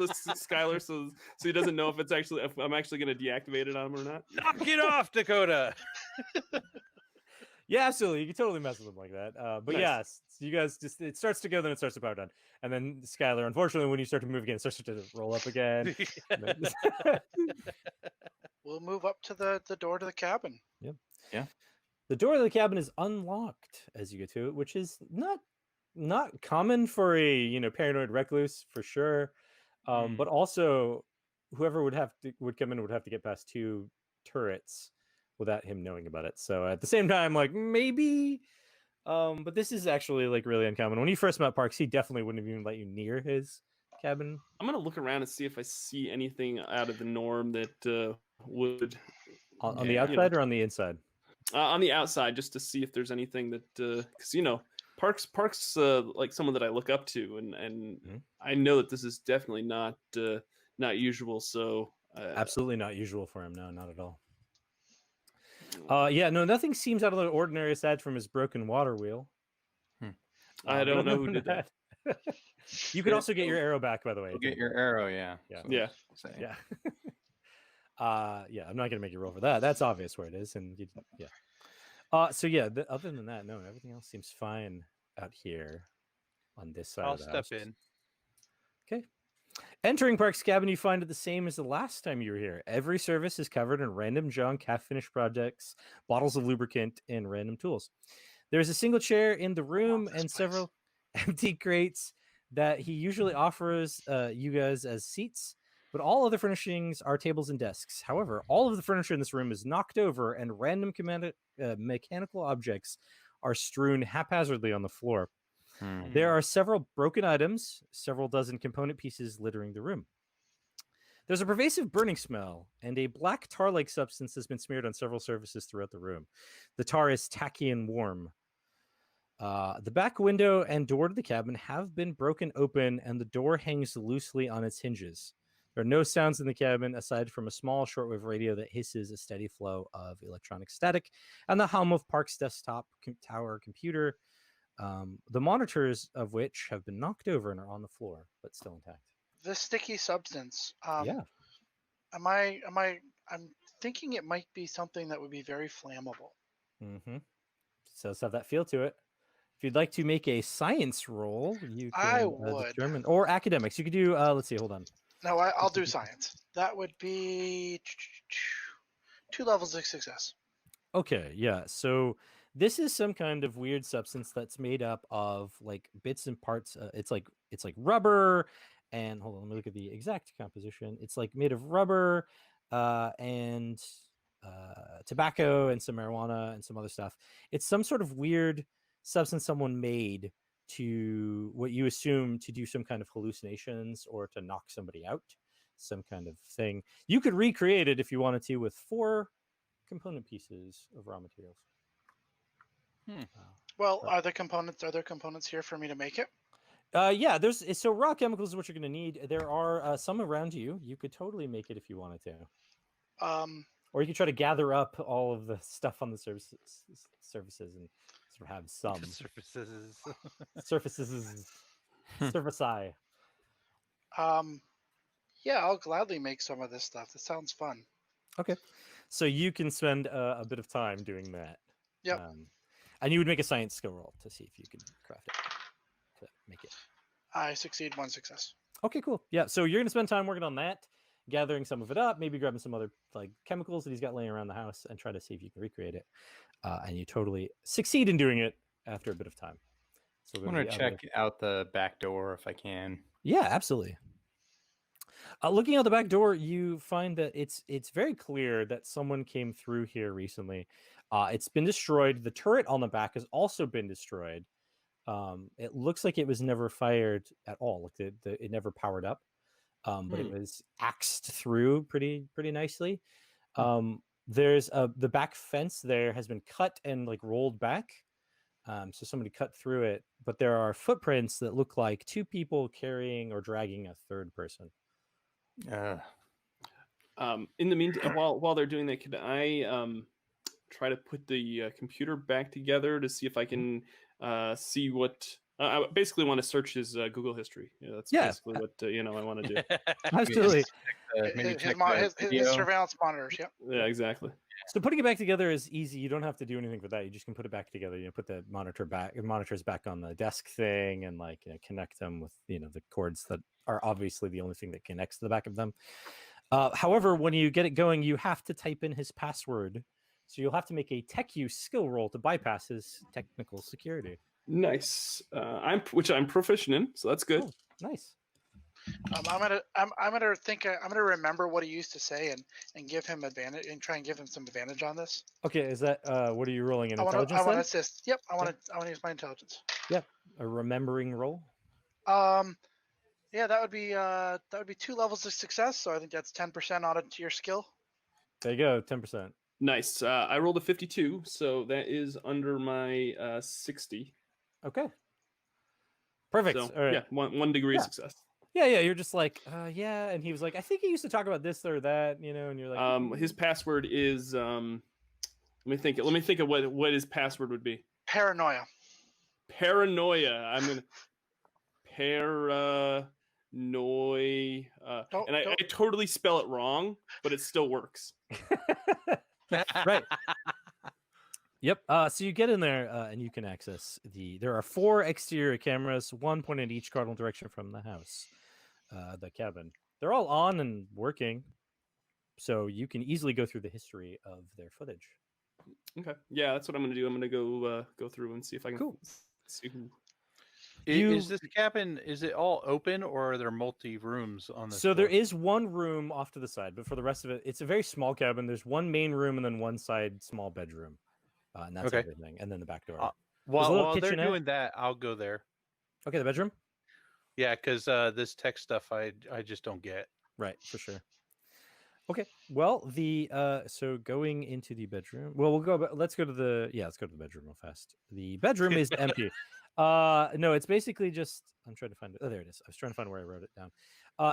Speaker 1: Skylar, so he doesn't know if I'm actually going to deactivate it on him or not.
Speaker 4: Knock it off, Dakota.
Speaker 2: Yeah, absolutely. You can totally mess with them like that. But
Speaker 1: Nice.
Speaker 2: yes, you guys just it starts to go, then it starts to power down, and then Skylar. Unfortunately, when you start to move again, it starts to roll up again.
Speaker 5: We'll move up to the door to the cabin.
Speaker 2: Yep.
Speaker 3: Yeah.
Speaker 2: The door of the cabin is unlocked as you get to it, which is not common for a paranoid recluse for sure. But also, whoever would come in would have to get past 2 turrets without him knowing about it. So at the same time, like maybe, but this is actually like really uncommon. When you first met Parks, he definitely wouldn't have even let you near his cabin.
Speaker 1: I'm gonna look around and see if I see anything out of the norm that would
Speaker 2: On the outside or on the inside?
Speaker 1: On the outside, just to see if there's anything that because Parks like someone that I look up to, and I know that this is definitely not usual. So
Speaker 2: absolutely not usual for him. No, not at all. Yeah, no, nothing seems out of the ordinary aside from his broken water wheel.
Speaker 1: I don't know who did that.
Speaker 2: You can also get your arrow back, by the way.
Speaker 3: Get your arrow, yeah.
Speaker 2: Yeah.
Speaker 3: So,
Speaker 2: Yeah. Yeah, I'm not gonna make you roll for that. That's obvious where it is, and yeah. So yeah, other than that, no, everything else seems fine out here on this side.
Speaker 4: I'll
Speaker 2: of the
Speaker 4: step
Speaker 2: house.
Speaker 4: in.
Speaker 2: Okay. Entering Park's cabin, you find it the same as the last time you were here. Every service is covered in random junk, half-finished projects, bottles of lubricant, and random tools. There's a single chair in the room and several empty crates that he usually offers you guys as seats, but all other furnishings are tables and desks. However, all of the furniture in this room is knocked over, and random mechanical objects are strewn haphazardly on the floor. There are several broken items, several dozen component pieces littering the room. There's a pervasive burning smell, and a black tar-like substance has been smeared on several surfaces throughout the room. The tar is tacky and warm. The back window and door to the cabin have been broken open, and the door hangs loosely on its hinges. There are no sounds in the cabin aside from a small shortwave radio that hisses a steady flow of electronic static and the hum of Park's desktop tower computer, the monitors of which have been knocked over and are on the floor, but still intact.
Speaker 5: The sticky substance.
Speaker 2: Yeah.
Speaker 5: I'm thinking it might be something that would be very flammable.
Speaker 2: Mm-hmm. So let's have that feel to it. If you'd like to make a science roll, you
Speaker 5: I
Speaker 2: can
Speaker 5: would.
Speaker 2: determine, or academics. You could do. Let's see. Hold on.
Speaker 5: No, I'll do science. That would be 2 levels of success.
Speaker 2: Okay, yeah. So this is some kind of weird substance that's made up of like bits and parts. It's like rubber, and hold on, let me look at the exact composition. It's like made of rubber, and tobacco and some marijuana and some other stuff. It's some sort of weird substance someone made to what you assume to do some kind of hallucinations or to knock somebody out, some kind of thing. You could recreate it if you wanted to with 4 component pieces of raw materials.
Speaker 5: Well, are there components here for me to make it?
Speaker 2: Yeah, so raw chemicals is what you're going to need. There are some around you. You could totally make it if you wanted to. Or you could try to gather up all of the stuff on the surfaces and sort of have some surfaces.
Speaker 5: Yeah, I'll gladly make some of this stuff. This sounds fun.
Speaker 2: Okay, so you can spend a bit of time doing that.
Speaker 5: Yep.
Speaker 2: And you would make a science skill roll to see if you could craft it to make it.
Speaker 5: I succeed 1 success.
Speaker 2: Okay, cool. Yeah, so you're gonna spend time working on that, gathering some of it up, maybe grabbing some other like chemicals that he's got laying around the house, and try to see if you can recreate it. And you totally succeed in doing it after a bit of time. So
Speaker 3: I want to check out the back door if I can.
Speaker 2: Yeah, absolutely. Looking out the back door, you find that it's very clear that someone came through here recently. It's been destroyed. The turret on the back has also been destroyed. It looks like it was never fired at all. Like it never powered up, but it was axed through pretty nicely. There's the back fence there has been cut and like rolled back. So somebody cut through it, but there are footprints that look like 2 people carrying or dragging a third person.
Speaker 1: In the meantime, while they're doing that, can I try to put the computer back together to see if I can see what I basically want to search his Google history. That's basically what I want to do.
Speaker 2: Absolutely.
Speaker 5: His surveillance monitors. Yep.
Speaker 1: Yeah, exactly.
Speaker 2: So putting it back together is easy. You don't have to do anything for that. You just can put it back together. Put the monitors back on the desk thing, and connect them with the cords that are obviously the only thing that connects to the back of them. However, when you get it going, you have to type in his password. So you'll have to make a tech use skill roll to bypass his technical security.
Speaker 1: Nice. Which I'm proficient in, so that's good.
Speaker 2: Oh, nice.
Speaker 5: I'm gonna remember what he used to say and give him advantage and try and give him some advantage on this.
Speaker 2: Okay, is that what are you rolling in intelligence?
Speaker 5: I want to assist. Yep, I want to use my intelligence.
Speaker 2: Yep, a remembering roll.
Speaker 5: Yeah, that would be 2 levels of success. So I think that's 10% on it to your skill.
Speaker 2: There you go, 10%.
Speaker 1: Nice. I rolled a 52, so that is under my 60.
Speaker 2: Okay. Perfect.
Speaker 1: So,
Speaker 2: all right.
Speaker 1: Yeah, one degree of success.
Speaker 2: Yeah, you're just like, yeah, and he was like, I think he used to talk about this or that, and you're like,
Speaker 1: his password is let me think of what his password would be.
Speaker 5: Paranoia.
Speaker 1: I'm gonna I totally spell it wrong, but it still works.
Speaker 2: Right. Yep. So you get in there and you can access there are 4 exterior cameras, 1 pointed each cardinal direction from the house, the cabin. They're all on and working, so you can easily go through the history of their footage.
Speaker 1: Okay. Yeah, that's what I'm gonna do. I'm gonna go through and see if I can.
Speaker 2: Cool.
Speaker 1: See who...
Speaker 4: Is this cabin? Is it all open, or are there multi rooms on this?
Speaker 2: So there is 1 room off to the side, but for the rest of it, it's a very small cabin. There's 1 main room and then 1 side small bedroom, and that's everything. And then the back door.
Speaker 4: While they're doing that, I'll go there.
Speaker 2: Okay, the bedroom.
Speaker 4: Yeah, because this tech stuff I just don't get.
Speaker 2: Right, for sure. Okay, well, so going into the bedroom. Well, let's go to the bedroom real fast. The bedroom is empty. No, it's basically just, I'm trying to find it. Oh, there it is. I was trying to find where I wrote it down.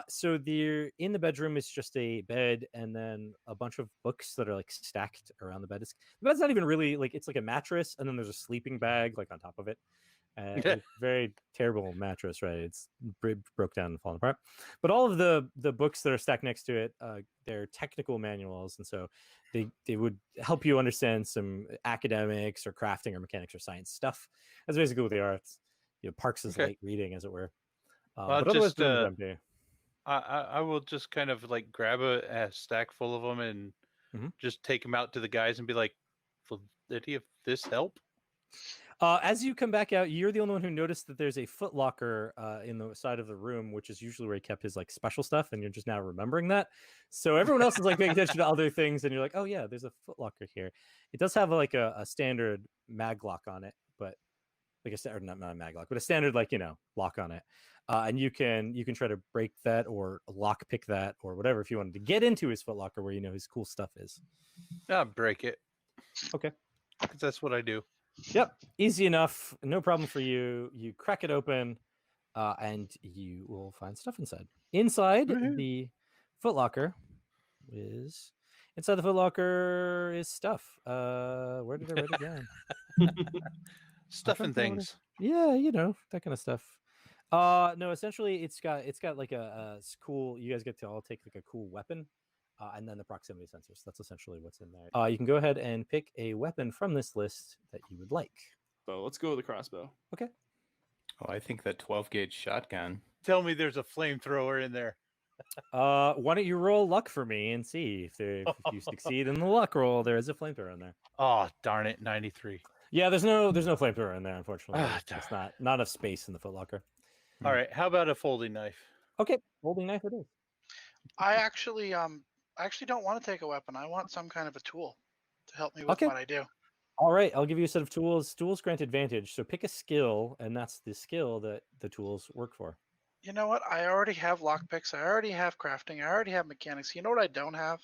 Speaker 2: So in the bedroom is just a bed and then a bunch of books that are like stacked around the bed. The bed's not even really it's like a mattress, and then there's a sleeping bag like on top of it. Very terrible mattress, right? It's broke down and falling apart. But all of the books that are stacked next to it, they're technical manuals, and so they would help you understand some academics or crafting or mechanics or science stuff. That's basically what they are. It's Parks is light reading, as it were. But otherwise, the room's empty.
Speaker 4: I will just kind of like grab a stack full of them and just take them out to the guys and be like, "Will any of this help?"
Speaker 2: As you come back out, you're the only one who noticed that there's a footlocker in the side of the room, which is usually where he kept his like special stuff, and you're just now remembering that. So everyone else is like paying attention to other things, and you're like, "Oh yeah, there's a footlocker here." It does have like a standard mag lock on it, but like a standard, not a mag lock, but a standard lock on it. And you can try to break that or lock pick that or whatever if you wanted to get into his footlocker where his cool stuff is.
Speaker 4: Break it.
Speaker 2: Okay.
Speaker 4: Because that's what I do.
Speaker 2: Yep, easy enough, no problem for you. You crack it open, and you will find stuff inside. Inside the footlocker is stuff. Where did I write it down?
Speaker 4: Stuff and things.
Speaker 2: Yeah, that kind of stuff. No, essentially it's got like a cool. You guys get to all take like a cool weapon. And then the proximity sensors. That's essentially what's in there. You can go ahead and pick a weapon from this list that you would like.
Speaker 1: So let's go with the crossbow.
Speaker 2: Okay.
Speaker 3: Oh, I think that 12 gauge shotgun.
Speaker 4: Tell me there's a flamethrower in there.
Speaker 2: Why don't you roll luck for me and see if you succeed in the luck roll? There is a flamethrower in there.
Speaker 4: Oh darn it, 93.
Speaker 2: Yeah, there's no flamethrower in there, unfortunately. It's not enough space in the footlocker.
Speaker 4: All right, how about a folding knife?
Speaker 2: Okay, folding knife it is.
Speaker 5: I actually don't want to take a weapon. I want some kind of a tool to help me with what I do.
Speaker 2: All right, I'll give you a set of tools. Tools grant advantage. So pick a skill, and that's the skill that the tools work for.
Speaker 5: You know what? I already have lockpicks. I already have crafting. I already have mechanics. You know what I don't have?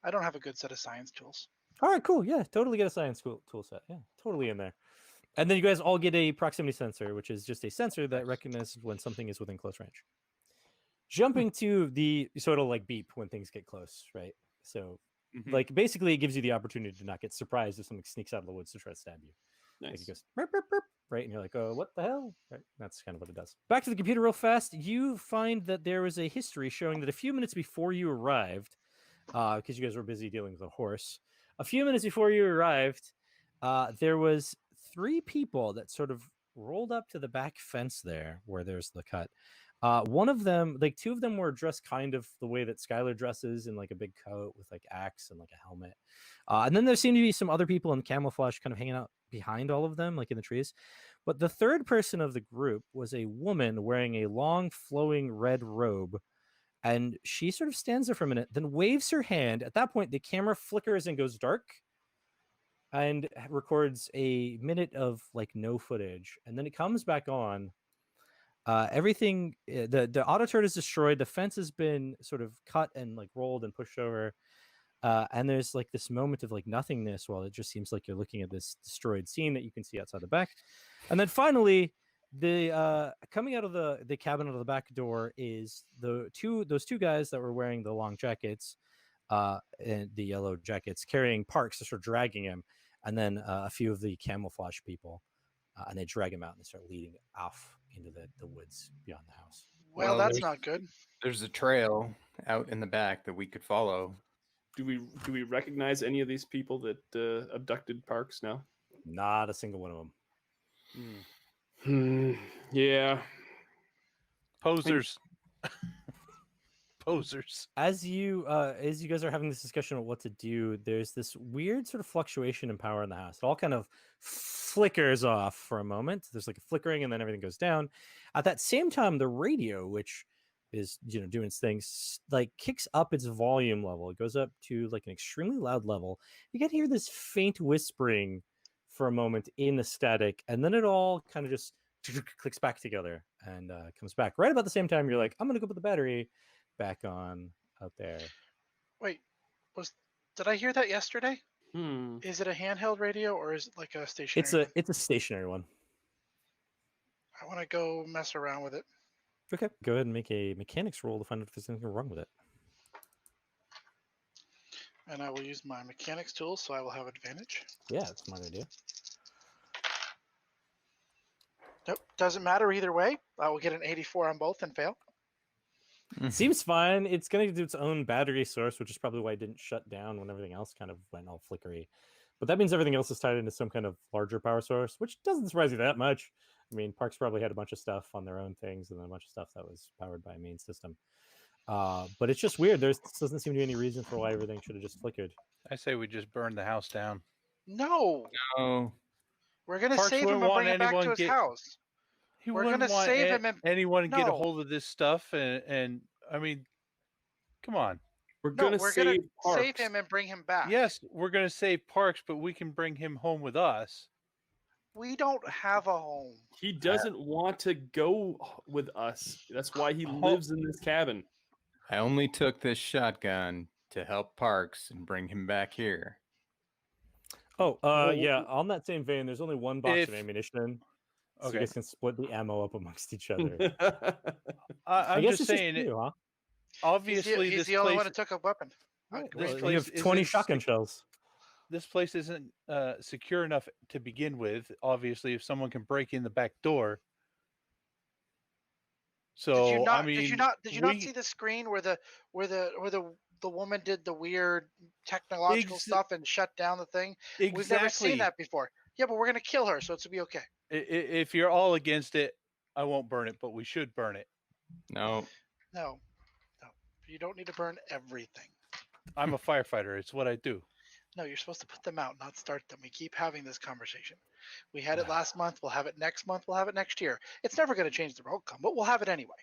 Speaker 5: I don't have a good set of science tools.
Speaker 2: All right, cool. Yeah, totally get a science tool set. Yeah, totally in there. And then you guys all get a proximity sensor, which is just a sensor that recognizes when something is within close range. Jumping to the sort of like beep when things get close, right? So like basically it gives you the opportunity to not get surprised if something sneaks out of the woods to try to stab you.
Speaker 1: Nice.
Speaker 2: Like it goes burp, burp, burp, right? And you're like, oh, what the hell? Right? That's kind of what it does. Back to the computer real fast. You find that there was a history showing that a few minutes before you arrived, because you guys were busy dealing with a horse, a few minutes before you arrived, there was 3 people that sort of rolled up to the back fence there where there's the cut. One of them, like 2 of them were dressed kind of the way that Skylar dresses, in like a big coat with like axe and like a helmet. And then there seemed to be some other people in camouflage kind of hanging out behind all of them, like in the trees. But the third person of the group was a woman wearing a long flowing red robe. And she sort of stands there for a minute, then waves her hand. At that point, the camera flickers and goes dark and records a minute of like no footage. And then it comes back on. Everything, the auto turret is destroyed. The fence has been sort of cut and like rolled and pushed over. And there's like this moment of like nothingness while it just seems like you're looking at this destroyed scene that you can see outside the back. And then finally, the coming out of the cabin out of the back door is those two guys that were wearing the long jackets, and the yellow jackets, carrying Parks, just sort of dragging him, and then a few of the camouflage people, and they drag him out and they start leading off into the woods beyond the house.
Speaker 5: Well, that's not good.
Speaker 3: There's a trail out in the back that we could follow.
Speaker 1: Do we recognize any of these people that abducted Parks now?
Speaker 2: Not a single one of
Speaker 1: them. Yeah.
Speaker 4: Posers. Posers.
Speaker 2: As you guys are having this discussion of what to do, there's this weird sort of fluctuation in power in the house. It all kind of flickers off for a moment. There's like a flickering and then everything goes down. At that same time, the radio, which is doing its things, like kicks up its volume level. It goes up to like an extremely loud level. You can hear this faint whispering for a moment in the static, and then it all kind of just clicks back together and comes back right about the same time. You're like, I'm gonna go put the battery back on out there.
Speaker 5: Wait, did I hear that yesterday?
Speaker 1: Hmm.
Speaker 5: Is it a handheld radio or is it like a stationary?
Speaker 2: It's a stationary one.
Speaker 5: I want to go mess around with it.
Speaker 2: Okay, go ahead and make a mechanics roll to find out if there's anything wrong with it.
Speaker 5: And I will use my mechanics tool, so I will have advantage.
Speaker 2: Yeah, that's a smart idea.
Speaker 5: Nope, doesn't matter either way. I will get an 84 on both and fail.
Speaker 2: Seems fine. It's going to do its own battery source, which is probably why it didn't shut down when everything else kind of went all flickery. But that means everything else is tied into some kind of larger power source, which doesn't surprise you that much. I mean, Parks probably had a bunch of stuff on their own things and then a bunch of stuff that was powered by a main system. But it's just weird. There doesn't seem to be any reason for why everything should have just flickered.
Speaker 4: I say we just burn the house down.
Speaker 5: No.
Speaker 3: No.
Speaker 5: We're going to
Speaker 4: Parks
Speaker 5: save him
Speaker 4: wouldn't
Speaker 5: and
Speaker 4: want
Speaker 5: bring him back
Speaker 4: anyone
Speaker 5: to his
Speaker 4: get-
Speaker 5: house. We're
Speaker 4: wouldn't
Speaker 5: gonna
Speaker 4: want
Speaker 5: save him and-
Speaker 4: anyone to get a
Speaker 5: No.
Speaker 4: hold of this stuff, and I mean, come on.
Speaker 1: We're
Speaker 5: No,
Speaker 1: gonna
Speaker 5: we're
Speaker 1: save
Speaker 5: going to
Speaker 1: Parks.
Speaker 5: save him and bring him back.
Speaker 4: Yes, we're going to save Parks, but we can bring him home with us.
Speaker 5: We don't have a home.
Speaker 1: He doesn't want to go with us. That's why he lives in this cabin.
Speaker 3: I only took this shotgun to help Parks and bring him back here.
Speaker 2: Oh,
Speaker 1: Well,
Speaker 2: yeah. On that same vein, there's only one box of
Speaker 4: If-
Speaker 2: ammunition, so
Speaker 4: Okay.
Speaker 2: you guys can split the ammo up amongst each other.
Speaker 4: I'm
Speaker 2: I guess
Speaker 4: just
Speaker 2: it's
Speaker 4: saying,
Speaker 2: just you, huh?
Speaker 4: obviously,
Speaker 5: he's
Speaker 4: this
Speaker 5: the only
Speaker 4: place,
Speaker 5: one who took a weapon.
Speaker 2: Well,
Speaker 4: this
Speaker 2: you
Speaker 4: place
Speaker 2: have 20
Speaker 4: isn't
Speaker 2: shotgun shells.
Speaker 4: this place isn't secure enough to begin with. Obviously, if someone can break in the back door. So
Speaker 5: Did you not?
Speaker 4: I mean,
Speaker 5: did you not
Speaker 4: we-
Speaker 5: see the screen where the woman did the weird technological
Speaker 4: Ex-
Speaker 5: stuff and shut down the thing?
Speaker 4: exactly.
Speaker 5: We've never seen that before. Yeah, but we're gonna kill her, so it's gonna be okay.
Speaker 4: If you're all against it, I won't burn it, but we should burn it.
Speaker 3: No.
Speaker 5: No, you don't need to burn everything.
Speaker 4: I'm a firefighter. It's what I do.
Speaker 5: No, you're supposed to put them out, not start them. We keep having this conversation. We had it last month. We'll have it next month. We'll have it next year. It's never going to change the outcome, but we'll have it anyway.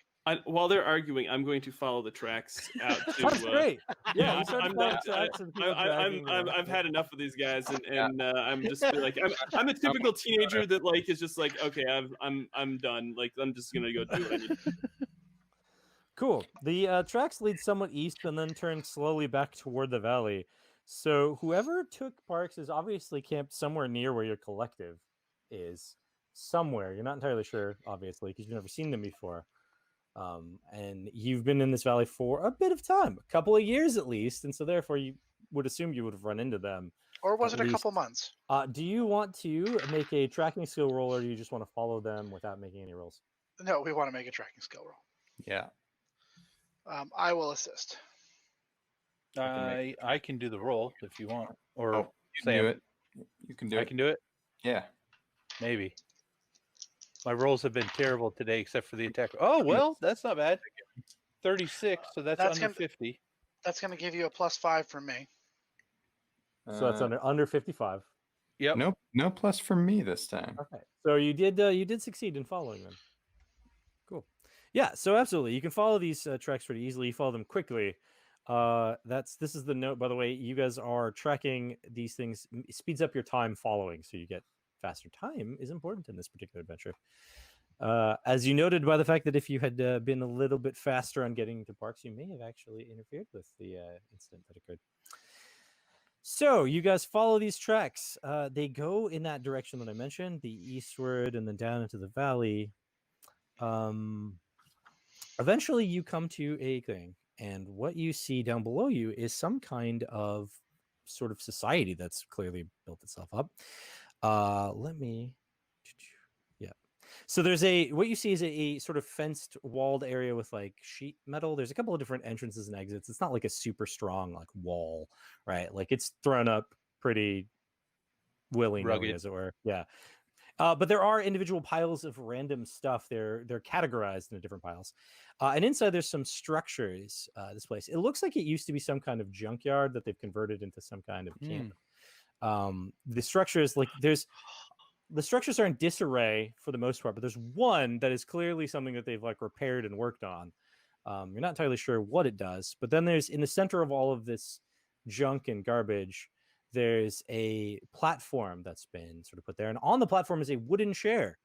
Speaker 1: While they're arguing, I'm going to follow the tracks out to.
Speaker 2: That's great.
Speaker 1: Yeah,
Speaker 2: you start
Speaker 1: I'm
Speaker 2: following
Speaker 1: not.
Speaker 2: tracks of people dragging around.
Speaker 1: I've had enough of these guys, and I'm just be like, I'm a typical teenager that like is just like, okay, I'm done. Like I'm just gonna go do what I need.
Speaker 2: Cool. The tracks lead somewhat east and then turn slowly back toward the valley. So whoever took Parks is obviously camped somewhere near where your collective is. Somewhere. You're not entirely sure, obviously, because you've never seen them before. And you've been in this valley for a bit of time, a couple of years at least, and so therefore you would assume you would have run into them.
Speaker 5: Or was
Speaker 2: At
Speaker 5: it a
Speaker 2: least-
Speaker 5: couple months?
Speaker 2: Do you want to make a tracking skill roll, or do you just want to follow them without making any rolls?
Speaker 5: No, we want to make a tracking skill roll.
Speaker 3: Yeah.
Speaker 5: I will assist.
Speaker 4: I can do the roll if you want, or
Speaker 3: Oh, you can
Speaker 4: Sam.
Speaker 3: do it. You can do
Speaker 4: I
Speaker 3: it.
Speaker 4: can do it.
Speaker 3: Yeah.
Speaker 4: Maybe. My rolls have been terrible today, except for the attack. Oh well, that's not bad. 36, so that's
Speaker 5: That's
Speaker 4: under
Speaker 5: gonna-
Speaker 4: 50.
Speaker 5: That's going to give you a +5 from me.
Speaker 2: So that's under 55.
Speaker 4: Yep.
Speaker 3: No plus for me this time.
Speaker 2: Okay, so you did succeed in following them. Cool. Yeah, so absolutely, you can follow these tracks pretty easily. You follow them quickly. This is the note, by the way. You guys are tracking these things. It speeds up your time following, so you get faster. Time is important in this particular adventure. As you noted by the fact that if you had been a little bit faster on getting to Parks, you may have actually interfered with the incident that occurred. So you guys follow these tracks. They go in that direction that I mentioned, the eastward and then down into the valley. Eventually you come to a thing, and what you see down below you is some kind of sort of society that's clearly built itself up. So there's what you see is a sort of fenced walled area with like sheet metal. There's a couple of different entrances and exits. It's not like a super strong like wall, right? Like it's thrown up pretty willy-nilly,
Speaker 4: Rugged.
Speaker 2: as it were. Yeah. But there are individual piles of random stuff. They're categorized into different piles. And inside there's some structures. This place, it looks like it used to be some kind of junkyard that they've converted into some kind of camp. The structures the structures are in disarray for the most part, but there's one that is clearly something that they've like repaired and worked on. You're not entirely sure what it does, but then there's in the center of all of this junk and garbage, there's a platform that's been sort of put there, and on the platform is a wooden chair.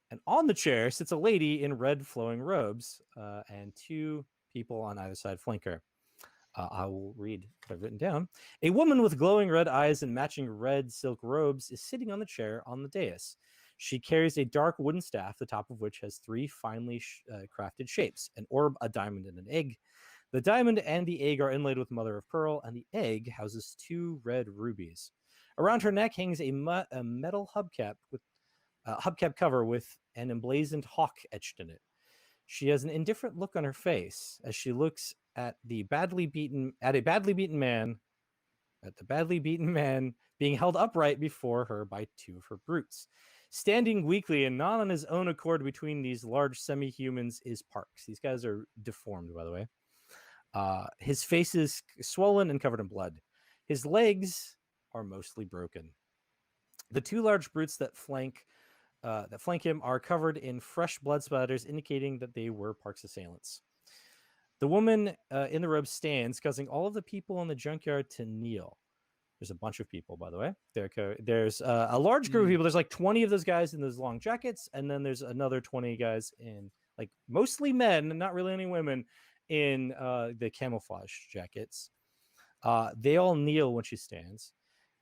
Speaker 2: And on the chair sits a lady in red flowing robes, and two people on either side flank her. I will read what I've written down. A woman with glowing red eyes and matching red silk robes is sitting on the chair on the dais. She carries a dark wooden staff, the top of which has three finely crafted shapes: an orb, a diamond, and an egg. The diamond and the egg are inlaid with mother of pearl, and the egg houses two red rubies. Around her neck hangs a metal hubcap with hubcap cover with an emblazoned hawk etched in it. She has an indifferent look on her face as she looks at a badly beaten man being held upright before her by two of her brutes. Standing weakly and not on his own accord between these large semi-humans is Parks. These guys are deformed, by the way. His face is swollen and covered in blood. His legs are mostly broken. The two large brutes that flank him are covered in fresh blood splatters, indicating that they were Parks' assailants. The woman in the robe stands, causing all of the people in the junkyard to kneel. There's a bunch of people, by the way. There's a large group of people. There's like 20 of those guys in those long jackets, and then there's another 20 guys in, like, mostly men, not really any women, in the camouflage jackets. They all kneel when she stands.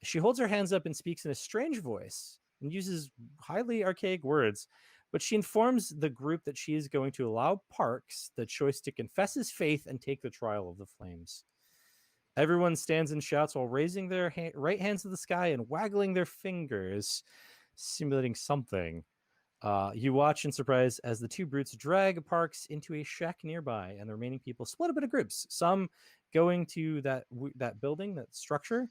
Speaker 2: She holds her hands up and speaks in a strange voice and uses highly archaic words, but she informs the group that she is going to allow Parks the choice to confess his faith and take the trial of the flames. Everyone stands and shouts while raising their right hands to the sky and waggling their fingers, simulating something. You watch in surprise as the two brutes drag Parks into a shack nearby, and the remaining people split up into groups. Some going to that building, that structure,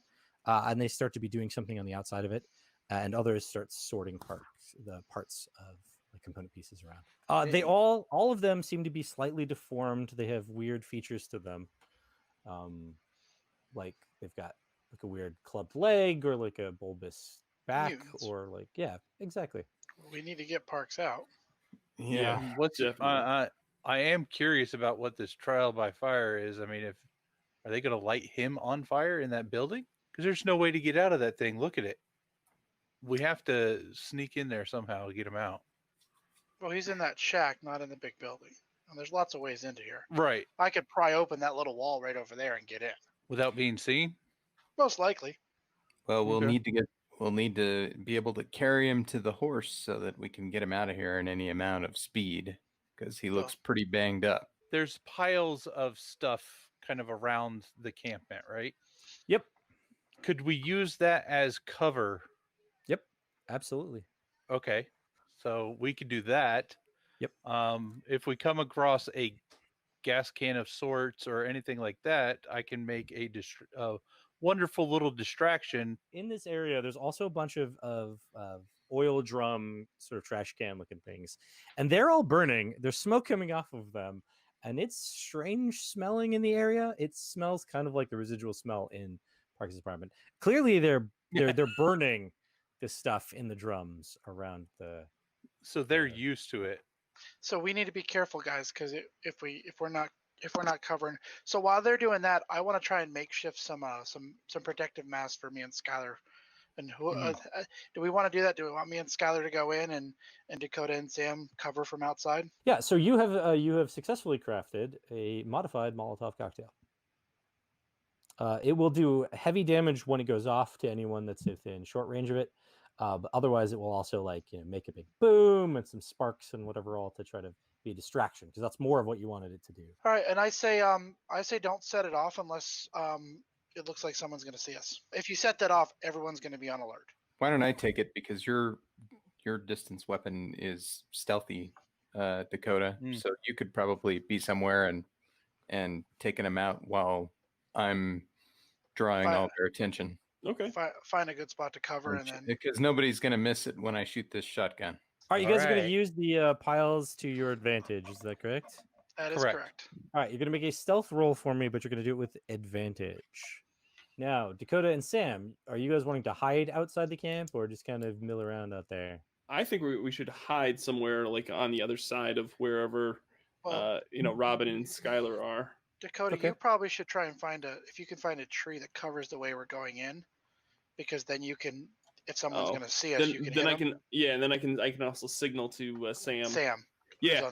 Speaker 2: and they start to be doing something on the outside of it, and others start sorting the parts of the component pieces around. They all of them seem to be slightly deformed. They have weird features to them. Like they've got like a weird clubbed leg or like a bulbous back. Mutants. Or like, yeah, exactly.
Speaker 5: We need to get Parks out.
Speaker 3: Yeah.
Speaker 4: I am curious about what this trial by fire is. I mean, are they going to light him on fire in that building? Because there's no way to get out of that thing. Look at it. We have to sneak in there somehow to get him out.
Speaker 5: Well, he's in that shack, not in the big building. And there's lots of ways into here.
Speaker 4: Right.
Speaker 5: I could pry open that little wall right over there and get in.
Speaker 4: Without being seen?
Speaker 5: Most likely.
Speaker 3: Well, we'll need to be able to carry him to the horse so that we can get him out of here in any amount of speed, because he looks pretty banged up.
Speaker 4: There's piles of stuff kind of around the campment, right?
Speaker 2: Yep.
Speaker 4: Could we use that as cover?
Speaker 2: Yep, absolutely.
Speaker 4: Okay, so we could do that.
Speaker 2: Yep.
Speaker 4: If we come across a gas can of sorts or anything like that, I can make a wonderful little distraction.
Speaker 2: In this area, there's also a bunch of oil drum sort of trash can looking things, and they're all burning. There's smoke coming off of them, and it's strange smelling in the area. It smells kind of like the residual smell in Parks' apartment. Clearly, they're burning the stuff in the drums around the.
Speaker 4: So they're used to it.
Speaker 5: So we need to be careful, guys, because if we're not covering. So while they're doing that, I want to try and makeshift some protective masks for me and Skylar. And who do we want to do that? Do we want me and Skylar to go in and Dakota and Sam cover from outside?
Speaker 2: Yeah. So you have successfully crafted a modified Molotov cocktail. It will do heavy damage when it goes off to anyone that's within short range of it. But otherwise, it will also make a big boom and some sparks and whatever all to try to be a distraction, because that's more of what you wanted it to do.
Speaker 5: All right, and I say don't set it off unless it looks like someone's going to see us. If you set that off, everyone's going to be on alert.
Speaker 3: Why don't I take it, because your distance weapon is stealthy, Dakota. So you could probably be somewhere and taking them out while I'm drawing all their attention.
Speaker 1: Okay.
Speaker 5: Find a good spot to cover, and then
Speaker 3: because nobody's gonna miss it when I shoot this shotgun.
Speaker 2: All right, you guys are going to use the piles to your advantage. Is that correct?
Speaker 5: That is correct.
Speaker 2: All right, you're going to make a stealth roll for me, but you're going to do it with advantage. Now, Dakota and Sam, are you guys wanting to hide outside the camp or just kind of mill around out there?
Speaker 1: I think we should hide somewhere like on the other side of wherever Robin and Skylar are.
Speaker 5: Dakota, you probably should try and if you can find a tree that covers the way we're going in, because then you can, if someone's going to see us, you can.
Speaker 1: Then I can, and then I can also signal to Sam.
Speaker 5: Yeah,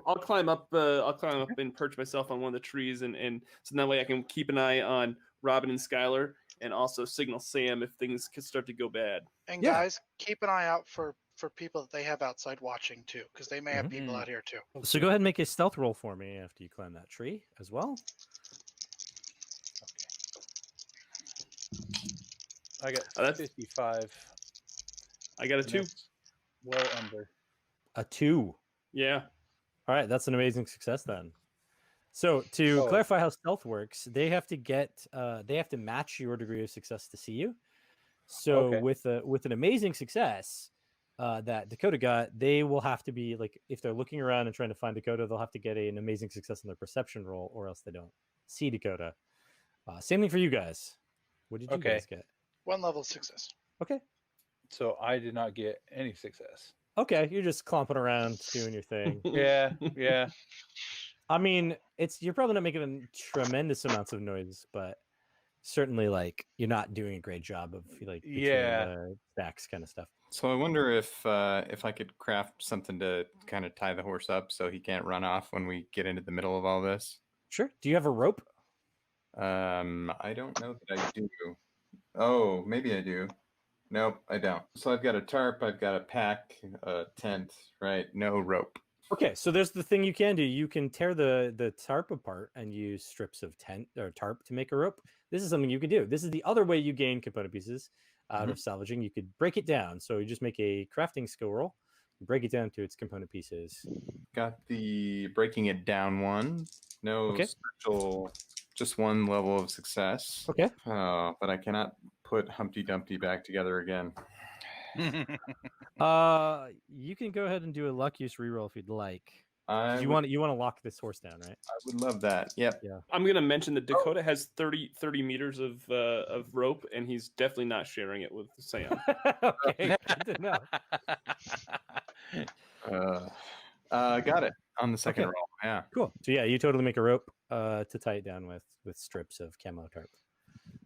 Speaker 1: I'll climb up. I'll climb up and perch myself on one of the trees, and so that way I can keep an eye on Robin and Skylar, and also signal Sam if things could start to go bad.
Speaker 5: And guys, keep an eye out for people that they have outside watching too, because they may have people out here too.
Speaker 2: So go ahead and make a stealth roll for me after you climb that tree as well.
Speaker 4: Okay. I got 55.
Speaker 1: I got a 2.
Speaker 4: Well under.
Speaker 2: A 2.
Speaker 1: Yeah.
Speaker 2: All right, that's an amazing success then. So to clarify how stealth works, they have to match your degree of success to see you. So with an amazing success that Dakota got, they will have to be like, if they're looking around and trying to find Dakota, they'll have to get an amazing success in their perception roll, or else they don't see Dakota. Same thing for you guys. What did you guys get?
Speaker 5: 1 level success.
Speaker 2: Okay.
Speaker 4: So I did not get any success.
Speaker 2: Okay, you're just clomping around doing your thing.
Speaker 4: Yeah.
Speaker 2: I mean, you're probably not making tremendous amounts of noise, but certainly like you're not doing a great job of like between the stacks kind of stuff.
Speaker 3: So I wonder if I could craft something to kind of tie the horse up so he can't run off when we get into the middle of all this.
Speaker 2: Sure. Do you have a rope?
Speaker 3: I don't know that I do. Oh, maybe I do. Nope, I don't. So I've got a tarp, I've got a pack, a tent, right? No rope.
Speaker 2: Okay, so there's the thing you can do. You can tear the tarp apart and use strips of tent or tarp to make a rope. This is something you can do. This is the other way you gain component pieces out of salvaging. You could break it down. So you just make a crafting skill roll, break it down to its component pieces.
Speaker 3: Got the breaking it down one. No special, just 1 level of success.
Speaker 2: Okay.
Speaker 3: But I cannot put Humpty Dumpty back together again.
Speaker 2: You can go ahead and do a luck use reroll if you'd like. You want to lock this horse down, right?
Speaker 3: I would love that. Yep.
Speaker 2: Yeah.
Speaker 1: I'm gonna mention that Dakota has 30 meters of rope, and he's definitely not sharing it with Sam.
Speaker 2: Okay, good to know.
Speaker 3: Got it on the second roll. Yeah.
Speaker 2: Cool. So yeah, you totally make a rope to tie it down with strips of camo tarp.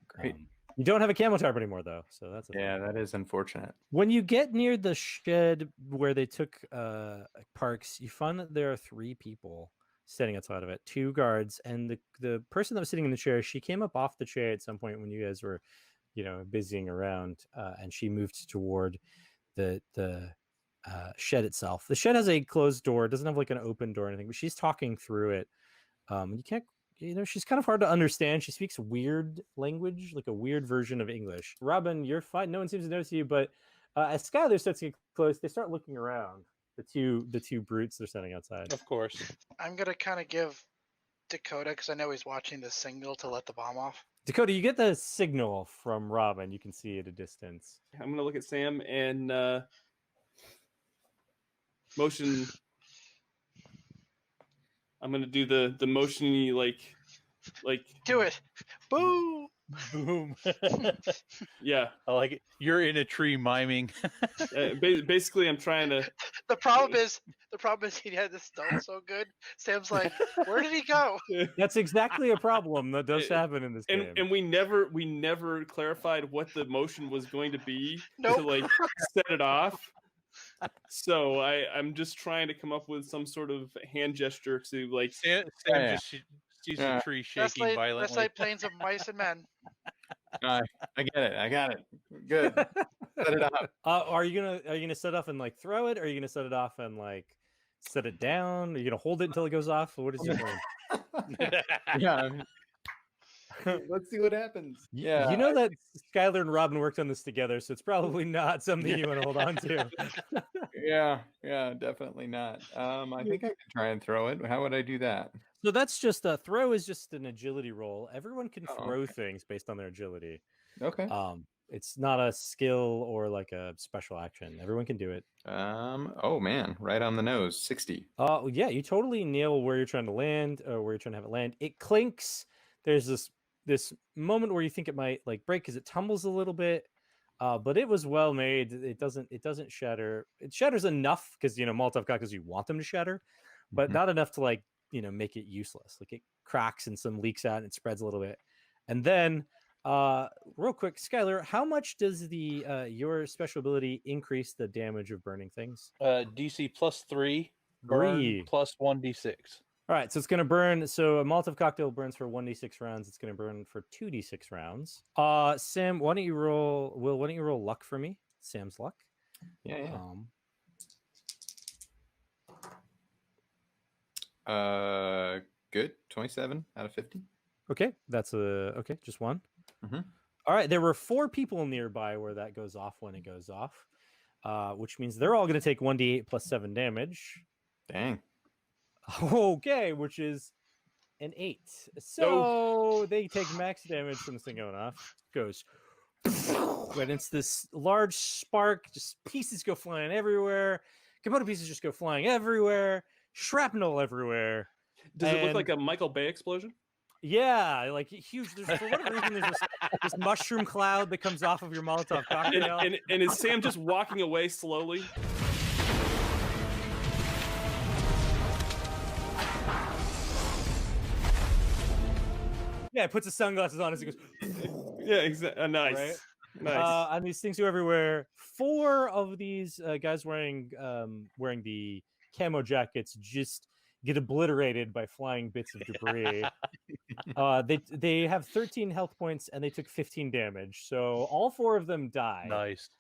Speaker 3: Great.
Speaker 2: You don't have a camo tarp anymore, though, so that's
Speaker 3: that is unfortunate.
Speaker 2: When you get near the shed where they took Parks, you find that there are 3 people standing outside of it, 2 guards, and the person that was sitting in the chair, she came up off the chair at some point when you guys were, busying around, and she moved toward the shed itself. The shed has a closed door; it doesn't have like an open door or anything, but she's talking through it. You can't. She's kind of hard to understand. She speaks weird language, like a weird version of English. Robin, you're fine. No one seems to notice you, but as Skylar starts to get close, they start looking around. The two brutes they're standing outside.
Speaker 4: Of course.
Speaker 5: I'm gonna kind of give Dakota, because I know he's watching the signal to let the bomb off.
Speaker 2: Dakota, you get the signal from Robin. You can see at a distance.
Speaker 1: I'm gonna look at Sam and motion. I'm gonna do the motion-y like
Speaker 5: do it. Boom.
Speaker 4: Boom.
Speaker 1: Yeah,
Speaker 4: I like it. You're in a tree miming.
Speaker 1: Basically, I'm trying to.
Speaker 5: The problem is he had this stealth so good. Sam's like, where did he go?
Speaker 2: That's exactly a problem that does happen in this game.
Speaker 1: And we never clarified what the motion was going to be
Speaker 5: Nope.
Speaker 1: to like set it off. So I'm just trying to come up with some sort of hand gesture to like.
Speaker 4: Sam just sees the tree shaking violently.
Speaker 5: That's like Plains of Mice and Men.
Speaker 3: I get it. I got it. Good. Set it up.
Speaker 2: Are you gonna set off and like throw it? Or are you gonna set it off and like set it down? Are you gonna hold it until it goes off? What is your plan?
Speaker 3: Yeah. Let's see what happens. Yeah.
Speaker 2: You know that Skylar and Robin worked on this together, so it's probably not something you want to hold on to.
Speaker 3: Yeah, definitely not. I think I could try and throw it. How would I do that?
Speaker 2: So that's just a throw is just an agility roll. Everyone can throw things based on their agility.
Speaker 3: Okay.
Speaker 2: It's not a skill or like a special action. Everyone can do it.
Speaker 3: Oh man, right on the nose. 60.
Speaker 2: Yeah, you totally nail where you're trying to land or where you're trying to have it land. It clinks. There's this moment where you think it might like break because it tumbles a little bit. But it was well made. It doesn't shatter. It shatters enough because molotov cocktails you want them to shatter, but not enough to like make it useless. Like it cracks and some leaks out and it spreads a little bit. And then real quick, Skylar, how much does the your special ability increase the damage of burning things?
Speaker 4: DC +3, burn plus 1d6.
Speaker 2: All right, so it's going to burn. So a Molotov cocktail burns for 1d6 rounds. It's going to burn for 2d6 rounds. Sam, why don't you roll? Will, why don't you roll luck for me? Sam's luck.
Speaker 3: Yeah. Good. 27 out of 50.
Speaker 2: Okay, that's okay. Just one.
Speaker 3: Mm-hmm.
Speaker 2: All right, there were 4 people nearby where that goes off when it goes off. which means they're all going to take 1d8 plus 7 damage.
Speaker 3: Dang.
Speaker 2: Okay, which is an 8. So they take max damage from this thing going off. Goes, and it's this large spark. Just pieces go flying everywhere. Component pieces just go flying everywhere. Shrapnel everywhere.
Speaker 1: Does it look like a Michael Bay explosion?
Speaker 2: Yeah, like huge. For whatever reason, there's this mushroom cloud that comes off of your Molotov cocktail.
Speaker 1: And is Sam just walking away slowly?
Speaker 2: Yeah, puts his sunglasses on as he goes.
Speaker 1: Yeah, exactly. Nice.
Speaker 2: Right?
Speaker 1: Nice.
Speaker 2: And these things go everywhere. 4 of these guys wearing the camo jackets just get obliterated by flying bits of debris. They have 13 health points and they took 15 damage. So all 4 of them die.
Speaker 4: Nice.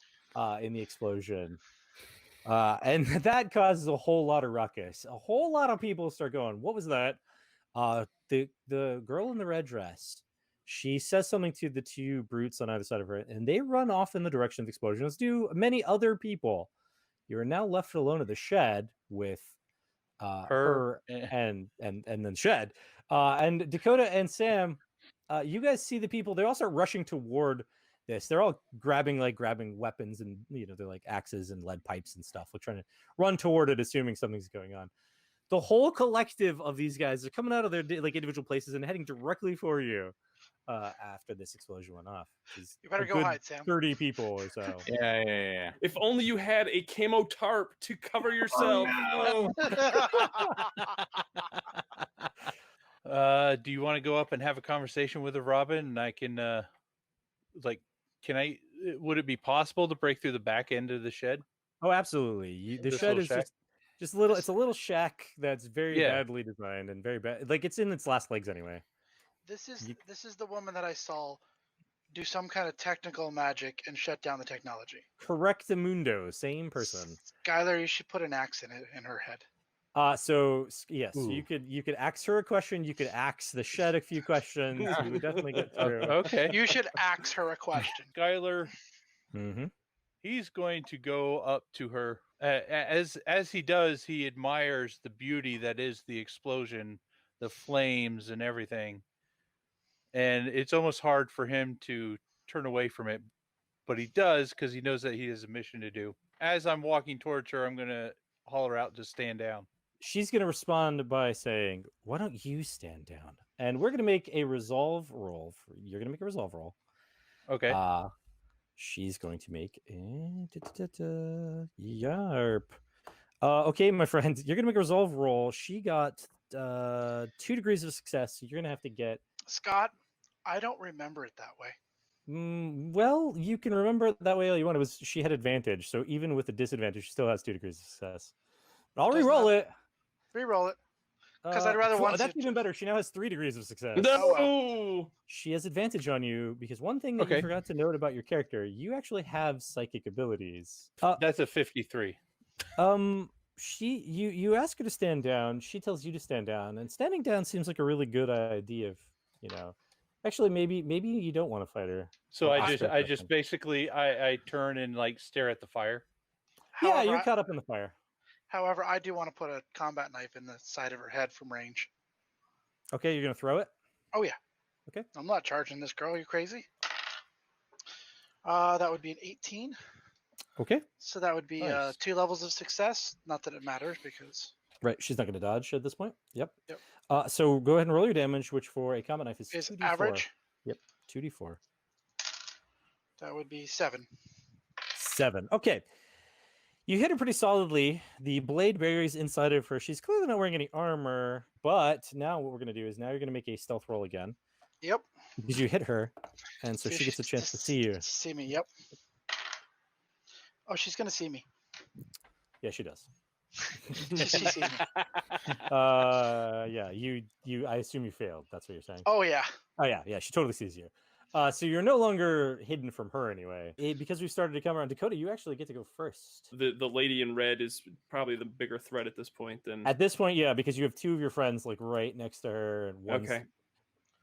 Speaker 2: In the explosion. And that causes a whole lot of ruckus. A whole lot of people start going, what was that? The girl in the red dress, she says something to the 2 brutes on either side of her, and they run off in the direction of the explosion, as do many other people. You are now left alone at the shed with her and then Shed. And Dakota and Sam, you guys see the people, they all start rushing toward this. They're all grabbing weapons, and they're like axes and lead pipes and stuff, like trying to run toward it, assuming something's going on. The whole collective of these guys are coming out of their individual places and heading directly for you after this explosion went off.
Speaker 5: You better go hide, Sam.
Speaker 2: 30 people or so.
Speaker 3: Yeah.
Speaker 1: If only you had a camo tarp to cover yourself.
Speaker 3: Oh,
Speaker 4: Do you want to go up and have a conversation with her, Robin? And I can, would it be possible to break through the back end of the shed?
Speaker 2: Oh, absolutely. The shed is just little. It's a little shack that's very badly designed and very bad. Like, it's in its last legs anyway.
Speaker 5: This is the woman that I saw do some kind of technical magic and shut down the technology.
Speaker 2: Correctamundo, same person.
Speaker 5: Skylar, you should put an axe in her head.
Speaker 2: So yes, you could ask her a question. You could ask the shed a few questions. You would definitely get through.
Speaker 4: Okay.
Speaker 5: You should ask her a question.
Speaker 4: Skylar,
Speaker 2: Mm-hmm.
Speaker 4: he's going to go up to her. As he does, he admires the beauty that is the explosion, the flames, and everything. And it's almost hard for him to turn away from it, but he does because he knows that he has a mission to do. As I'm walking towards her, I'm going to holler out to stand down.
Speaker 2: She's going to respond by saying, "Why don't you stand down?" And we're going to make a resolve roll. You're going to make a resolve roll.
Speaker 4: Okay.
Speaker 2: She's going to make a yarp. Okay, my friend, you're going to make a resolve roll. She got 2 degrees of success. So you're going to have to get...
Speaker 5: Scott, I don't remember it that way.
Speaker 2: Well, you can remember it that way all you want. She had advantage, so even with the disadvantage, she still has 2 degrees of success. But I'll re-roll it.
Speaker 5: Re-roll it. Because I'd rather want
Speaker 2: that's even better. She now has 3 degrees of success.
Speaker 1: No!
Speaker 2: She has advantage on you because one thing that you forgot to note about your character, you actually have psychic abilities.
Speaker 4: That's a 53.
Speaker 2: You ask her to stand down. She tells you to stand down, and standing down seems like a really good idea. Actually, maybe you don't want to fight her.
Speaker 4: So I just basically I turn and stare at the fire.
Speaker 5: However,
Speaker 2: you're caught up in the fire.
Speaker 5: However, I do want to put a combat knife in the side of her head from range.
Speaker 2: Okay, you're gonna throw it?
Speaker 5: Oh yeah.
Speaker 2: Okay.
Speaker 5: I'm not charging this girl. You crazy? That would be an 18.
Speaker 2: Okay.
Speaker 5: So that would be
Speaker 4: Nice.
Speaker 5: 2 levels of success. Not that it matters because.
Speaker 2: Right, she's not gonna dodge at this point. Yep.
Speaker 5: Yep.
Speaker 2: So go ahead and roll your damage, which for a combat knife is 2d4.
Speaker 5: Average.
Speaker 2: Yep, 2d4.
Speaker 5: That would be 7.
Speaker 2: 7. Okay. You hit her pretty solidly. The blade buries inside of her. She's clearly not wearing any armor, but now what we're going to do is now you're going to make a stealth roll again.
Speaker 5: Yep.
Speaker 2: Because you hit her, and so she gets a chance to see you.
Speaker 5: See me, yep. Oh, she's going to see me.
Speaker 2: Yeah, she does.
Speaker 5: She sees me.
Speaker 2: Yeah, I assume you failed. That's what you're saying.
Speaker 5: Oh, yeah.
Speaker 2: Oh, yeah, she totally sees you. So you're no longer hidden from her anyway. Because we started to come around, Dakota, you actually get to go first.
Speaker 1: The lady in red is probably the bigger threat at this point than...
Speaker 2: At this point, yeah, because you have 2 of your friends right next to her, and one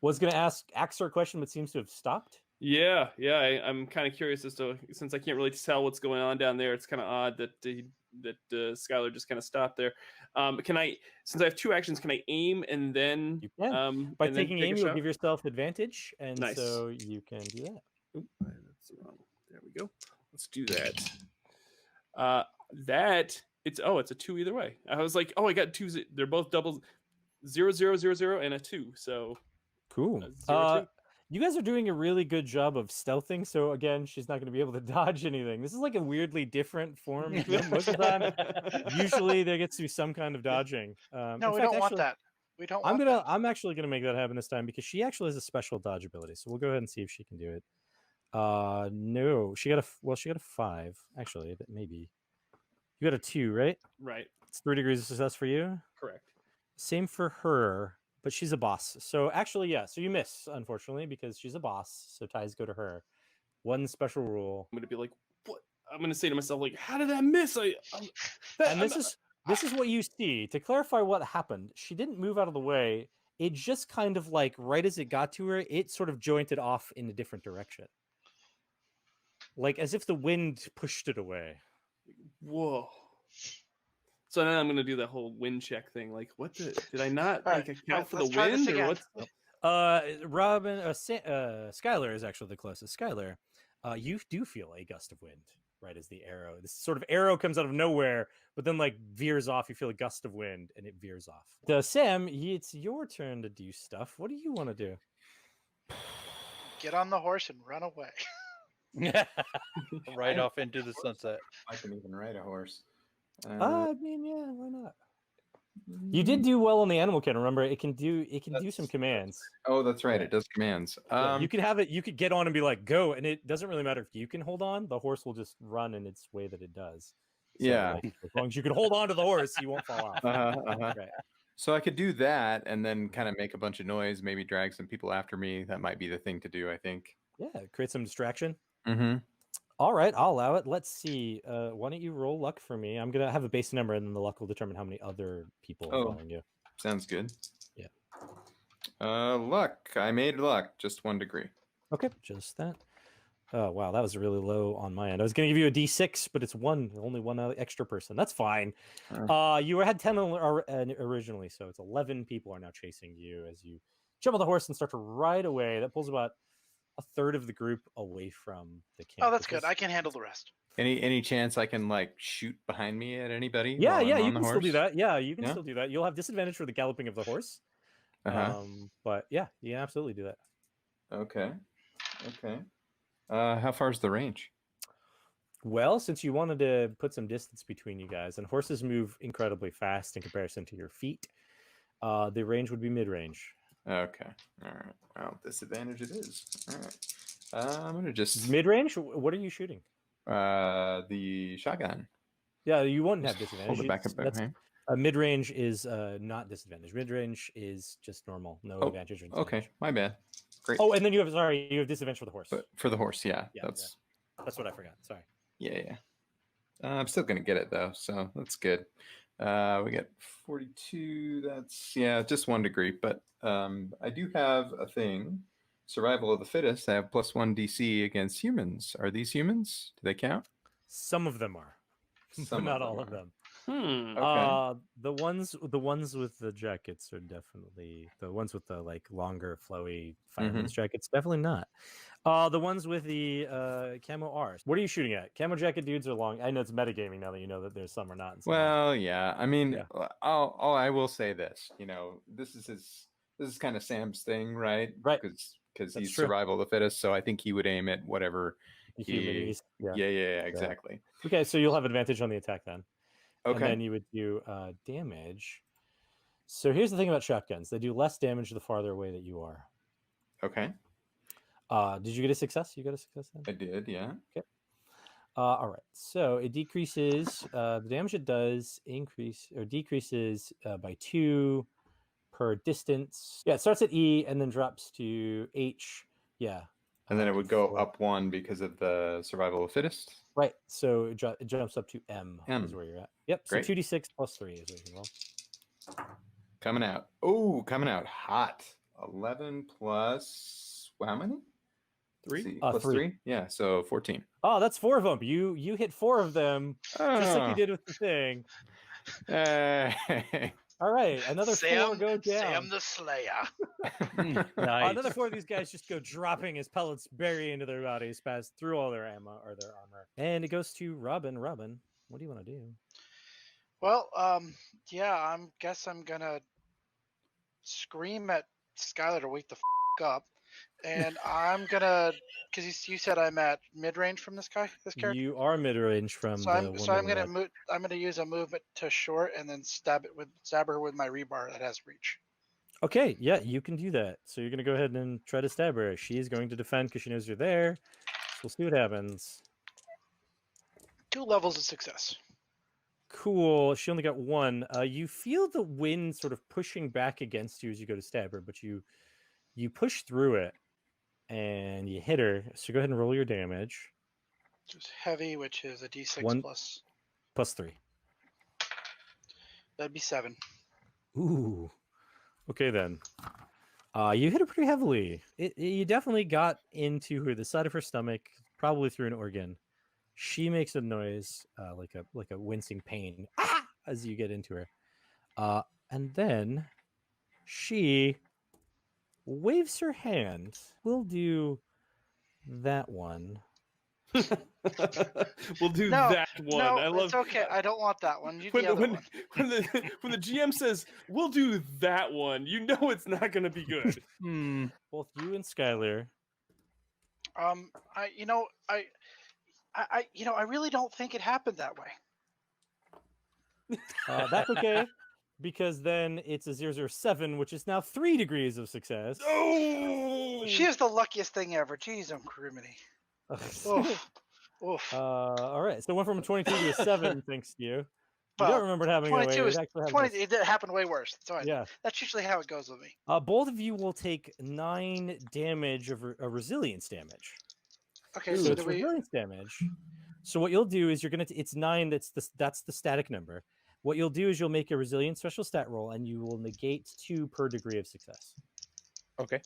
Speaker 2: was going to ask her a question, but seems to have stopped.
Speaker 1: Yeah, I'm kind of curious as to, since I can't really tell what's going on down there. It's kind of odd that Skylar just kind of stopped there. Can I, since I have two actions, can I aim and then
Speaker 2: You can. By
Speaker 1: and then
Speaker 2: taking
Speaker 1: take
Speaker 2: aim,
Speaker 1: a
Speaker 2: you'll
Speaker 1: shot?
Speaker 2: give yourself advantage, and
Speaker 1: Nice.
Speaker 2: so you can do that.
Speaker 1: Oop, that's wrong. There we go. Let's do that. It's a 2 either way. I was like, oh, I got 2. They're both doubles, 0 0 0 0 and a 2. So
Speaker 2: cool.
Speaker 1: 0 2.
Speaker 2: You guys are doing a really good job of stealthing. So again, she's not going to be able to dodge anything. This is like a weirdly different form. Most of the time, usually there gets to be some kind of dodging.
Speaker 5: No, we don't want that. We don't want that.
Speaker 2: I'm actually gonna make that happen this time because she actually has a special dodge ability. So we'll go ahead and see if she can do it. No, she got a 5 actually, but maybe you got a 2, right?
Speaker 1: Right.
Speaker 2: It's 3 degrees of success for you.
Speaker 1: Correct.
Speaker 2: Same for her, but she's a boss. So actually, yeah. So you miss, unfortunately, because she's a boss. So ties go to her. One special rule.
Speaker 1: I'm gonna be like, what? I'm gonna say to myself, like, how did that miss?
Speaker 2: This is what you see. To clarify what happened, she didn't move out of the way. It just kind of like right as it got to her, it sort of jointed off in a different direction. Like as if the wind pushed it away.
Speaker 1: Whoa. So now I'm gonna do that whole wind check thing. Like, did I not account for the wind, or what's?
Speaker 2: Skylar is actually the closest. Skylar, you do feel a gust of wind right as the arrow. This sort of arrow comes out of nowhere, but then like veers off. You feel a gust of wind, and it veers off. Sam, it's your turn to do stuff. What do you want to do?
Speaker 5: Get on the horse and run away.
Speaker 4: Right off into the sunset.
Speaker 3: I can even ride a horse.
Speaker 2: I mean, yeah, why not? You did do well on the animal kit. Remember, it can do some commands.
Speaker 3: Oh, that's right. It does commands.
Speaker 2: You could have it. You could get on and be like, go, and it doesn't really matter if you can hold on. The horse will just run in its way that it does. So,
Speaker 3: yeah.
Speaker 2: Like, as long as you can hold on to the horse, you won't fall off. Right.
Speaker 3: So I could do that and then kind of make a bunch of noise, maybe drag some people after me. That might be the thing to do, I think.
Speaker 2: Yeah, create some distraction.
Speaker 3: Mm-hmm.
Speaker 2: All right, I'll allow it. Let's see. Why don't you roll luck for me? I'm gonna have a base number, and then the luck will determine how many other people are following you.
Speaker 3: Sounds good.
Speaker 2: Yeah.
Speaker 3: Luck. I made luck. Just 1 degree.
Speaker 2: Okay, just that. Oh wow, that was really low on my end. I was gonna give you a D6, but it's only one extra person. That's fine. You had 10 originally, so it's 11 people are now chasing you as you jump on the horse and start to ride away. That pulls about a third of the group away from the camp.
Speaker 5: Oh, that's good. I can handle the rest.
Speaker 3: Any chance I can like shoot behind me at anybody?
Speaker 2: Yeah, you can still do that. Yeah, you can still do that. You'll have disadvantage for the galloping of the horse. But yeah, you can absolutely do that.
Speaker 3: Okay. How far is the range?
Speaker 2: Well, since you wanted to put some distance between you guys, and horses move incredibly fast in comparison to your feet, the range would be mid-range.
Speaker 3: Okay. All right. Well, disadvantage it is. All right. I'm gonna just
Speaker 2: mid-range. What are you shooting?
Speaker 3: The shotgun.
Speaker 2: Yeah, you won't have disadvantage.
Speaker 3: Hold it back up behind.
Speaker 2: Mid-range is not disadvantage. Mid-range is just normal, no advantage. Or
Speaker 3: okay, my bad. Great.
Speaker 2: Oh, and then you have disadvantage for the horse.
Speaker 3: But for the horse, that's
Speaker 2: what I forgot. Sorry.
Speaker 3: Yeah. I'm still gonna get it though, so that's good. We get 42. That's just 1 degree. But I do have a thing. Survival of the fittest. I have +1 DC against humans. Are these humans? Do they count?
Speaker 2: Some of them are, but not all of them.
Speaker 3: Okay.
Speaker 2: The ones with the jackets are definitely the ones with the like longer flowy fireman's jackets. Definitely not. The ones with the camo are. What are you shooting at? Camo jacket dudes are long. I know it's metagaming now that you know that there's some or not.
Speaker 3: Well, yeah. I mean, I will say this. This is kind of Sam's thing, right?
Speaker 2: Right.
Speaker 3: Because he's survival of the fittest, so I think he would aim at whatever
Speaker 2: humanities.
Speaker 3: Yeah, exactly.
Speaker 2: Okay, so you'll have advantage on the attack then.
Speaker 3: Okay.
Speaker 2: And then you would do damage. So here's the thing about shotguns. They do less damage the farther away that you are.
Speaker 3: Okay.
Speaker 2: Did you get a success? You got a success then?
Speaker 3: I did, yeah.
Speaker 2: Okay. All right. So it decreases, the damage it does decreases by 2 per distance. Yeah, it starts at E and then drops to H. Yeah.
Speaker 3: And then it would go up 1 because of the survival of the fittest?
Speaker 2: Right. So it jumps up to M is where you're at. Yep.
Speaker 3: Great.
Speaker 2: So 2d6 plus 3 is what you can roll.
Speaker 3: Coming out. Oh, coming out hot. 11 plus how many? 3
Speaker 2: 3.
Speaker 3: plus 3. Yeah, so 14.
Speaker 2: Oh, that's 4 of them. You hit 4 of them, just like you
Speaker 3: Oh.
Speaker 2: did with the thing.
Speaker 3: Hey.
Speaker 2: All right, another 4 go down.
Speaker 5: Sam the Slayer.
Speaker 4: Nice.
Speaker 2: Another 4 of these guys just go dropping as pellets bury into their bodies, pass through all their ammo or their armor. And it goes to Robin. Robin, what do you want to do?
Speaker 5: Well, yeah, I'm gonna scream at Skylar to wake the up, and I'm gonna, because you said I'm at mid range from this character.
Speaker 2: You are mid range from
Speaker 5: So I'm gonna use a movement to short and then stab her with my rebar that has reach.
Speaker 2: Okay, yeah, you can do that. So you're gonna go ahead and try to stab her. She is going to defend because she knows you're there. So we'll see what happens.
Speaker 5: 2 levels of success.
Speaker 2: Cool. She only got 1. You feel the wind sort of pushing back against you as you go to stab her, but you push through it and you hit her. So go ahead and roll your damage.
Speaker 5: Just heavy, which is a d6
Speaker 2: 1 plus 3.
Speaker 5: That'd be 7.
Speaker 2: Ooh. Okay then. You hit her pretty heavily. You definitely got into the side of her stomach, probably through an organ. She makes a noise like a wincing pain as you get into her. And then she waves her hand. We'll do that one.
Speaker 1: We'll do
Speaker 5: No,
Speaker 1: that one.
Speaker 5: No,
Speaker 1: I love.
Speaker 5: it's okay. I don't want that one. You
Speaker 1: When,
Speaker 5: the other
Speaker 1: when,
Speaker 5: one.
Speaker 1: when the GM says we'll do that one, you know it's not going to be good.
Speaker 2: Both you and Skylar.
Speaker 5: I really don't think it happened that way.
Speaker 2: That's okay, because then it's a 007, which is now 3 degrees of success.
Speaker 1: Oh,
Speaker 5: She is the luckiest thing ever. Jeez, criminy. Oof. Oof.
Speaker 2: All right, so it went from a 22 to a 7, thanks to you. You
Speaker 5: Well,
Speaker 2: don't remember it happening that way.
Speaker 5: 22
Speaker 2: It
Speaker 5: is
Speaker 2: actually happened
Speaker 5: 20. It happened way worse. So
Speaker 2: Yeah.
Speaker 5: That's usually how it goes with me.
Speaker 2: Both of you will take 9 damage of resilience damage.
Speaker 5: Okay,
Speaker 2: So
Speaker 5: so
Speaker 2: it's resilience damage. So what you'll do is it's 9. That's the static number. What you'll do is you'll make a resilience special stat roll, and you will negate 2 per degree of success.
Speaker 4: Okay.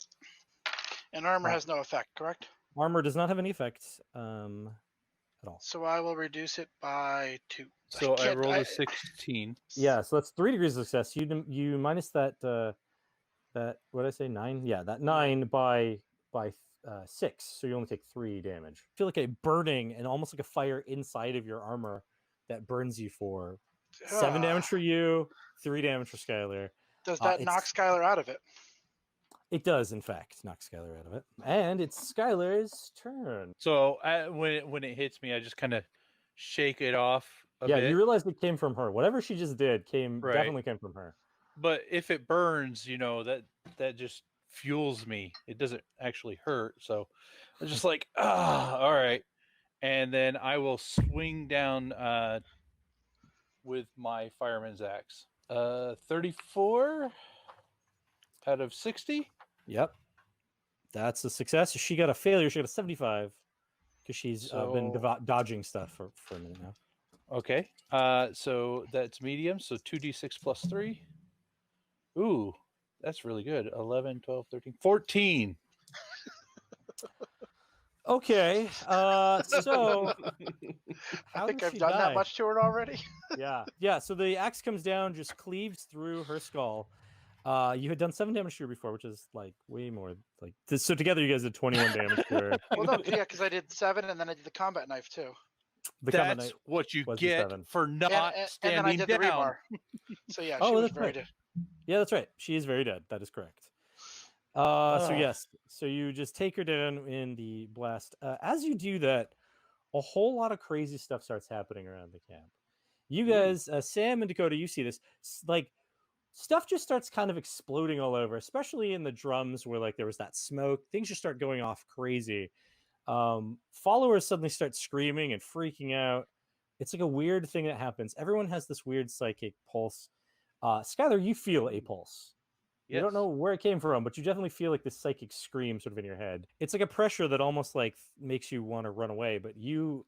Speaker 5: And armor has no effect, correct?
Speaker 2: Armor does not have any effect at all.
Speaker 5: So I will reduce it by 2.
Speaker 4: So I rolled a 16.
Speaker 2: Yeah, so that's 3 degrees of success. You minus that what did I say, 9? Yeah, that 9 by 6, so you only take 3 damage. I feel like a burning and almost like a fire inside of your armor that burns you for 7 damage for you, 3 damage for Skylar.
Speaker 5: Does that knock Skylar out of it?
Speaker 2: It does, in fact, knock Skylar out of it. And it's Skylar's turn.
Speaker 4: So when it hits me, I just kind of shake it off a bit.
Speaker 2: You realize it came from her. Whatever she just did definitely came from her.
Speaker 4: But if it burns, that just fuels me. It doesn't actually hurt. So I'm just like, all right. And then I will swing down with my fireman's axe. 34 out of 60.
Speaker 2: Yep. That's a success. She got a failure. She got a 75 because she's been dodging stuff for a minute now.
Speaker 4: Okay. So that's medium. So 2d6 plus 3. Ooh, that's really good. 11, 12, 13, 14.
Speaker 2: Okay. So
Speaker 5: I think I've done that much to her already.
Speaker 2: Yeah. So the axe comes down, just cleaves through her skull. You had done 7 damage to her before, which is like way more. So together you guys did 21 damage to her.
Speaker 5: Well, no, yeah, because I did 7, and then I did the combat knife too.
Speaker 4: That's what you get for not standing
Speaker 5: and then I did
Speaker 4: down.
Speaker 5: The rebar. So yeah, she was very dead.
Speaker 2: Yeah, that's right. She is very dead. That is correct. So yes, so you just take her down in the blast. As you do that, a whole lot of crazy stuff starts happening around the camp. You guys, Sam and Dakota, you see this, stuff just starts kind of exploding all over, especially in the drums where there was that smoke. Things just start going off crazy. Followers suddenly start screaming and freaking out. It's like a weird thing that happens. Everyone has this weird psychic pulse. Skylar, you feel a pulse. Yes. You don't know where it came from, but you definitely feel this psychic scream sort of in your head. It's like a pressure that almost makes you want to run away. But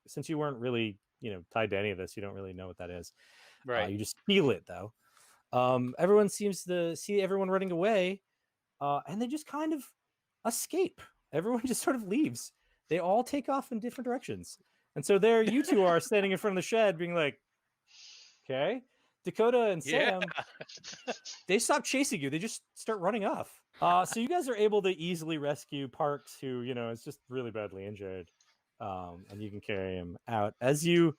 Speaker 2: since you weren't really, tied to any of this, you don't really know what that is.
Speaker 4: Right.
Speaker 2: You just feel it though. Everyone seems to see everyone running away, and they just kind of escape. everyone just sort of leaves. They all take off in different directions. And so there you two are standing in front of the shed being like, okay. Dakota and Sam, they stop chasing you. They just start running off. So you guys are able to easily rescue Parks, who, is just really badly injured. And you can carry him out. As you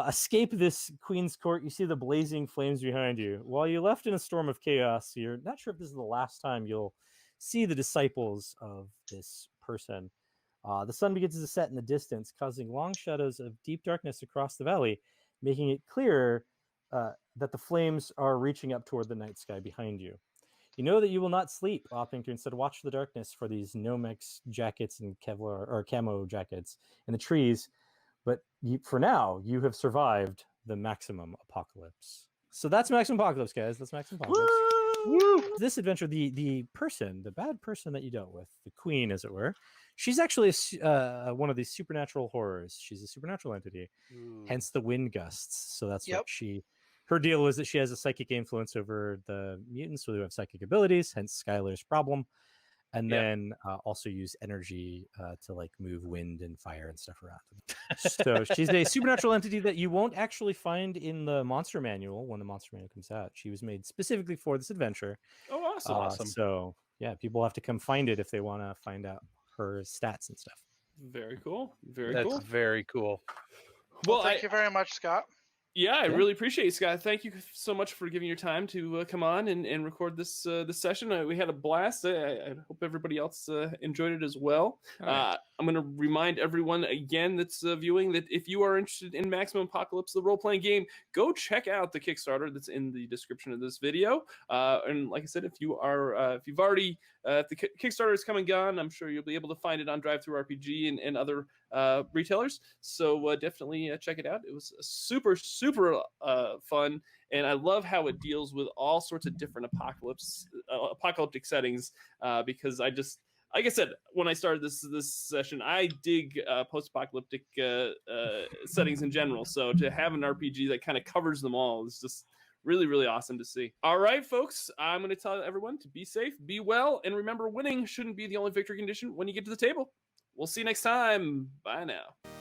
Speaker 2: escape this Queen's Court, you see the blazing flames behind you. While you're left in a storm of chaos, you're not sure if this is the last time you'll see the disciples of this person. The sun begins to set in the distance, causing long shadows of deep darkness across the valley, making it clearer that the flames are reaching up toward the night sky behind you. You know that you will not sleep, opting to instead watch the darkness for these Nomex jackets and Kevlar or camo jackets in the trees. But for now, you have survived the maximum apocalypse. So that's Maximum Apocalypse, guys. That's Maximum Apocalypse. Woo! This adventure, the bad person that you dealt with, the queen, as it were, she's actually one of these supernatural horrors. She's a supernatural entity, hence the wind gusts. So that's what her deal is, that she has a psychic influence over the mutants who have psychic abilities, hence Skylar's problem. And then also use energy to like move wind and fire and stuff around. So she's a supernatural entity that you won't actually find in the monster manual when the monster manual comes out. She was made specifically for this adventure.
Speaker 1: Oh, awesome.
Speaker 2: So yeah, people have to come find it if they want to find out her stats and stuff.
Speaker 1: Very cool.
Speaker 4: That's very cool.
Speaker 5: Well, thank you very much, Scott.
Speaker 1: Yeah, I really appreciate it, Scott. Thank you so much for giving your time to come on and record this session. We had a blast. I hope everybody else enjoyed it as well. Right. I'm going to remind everyone again that's viewing that if you are interested in Maximum Apocalypse, the role-playing game, go check out the Kickstarter that's in the description of this video. And like I said, if you've already, if the Kickstarter is come and gone, I'm sure you'll be able to find it on DriveThruRPG and other retailers. So definitely check it out. It was super fun, and I love how it deals with all sorts of different apocalyptic settings, because like I said, when I started this session, I dig post-apocalyptic settings in general. So to have an RPG that kind of covers them all is just really awesome to see. All right, folks, I'm going to tell everyone to be safe, be well, and remember, winning shouldn't be the only victory condition when you get to the table. We'll see you next time. Bye now.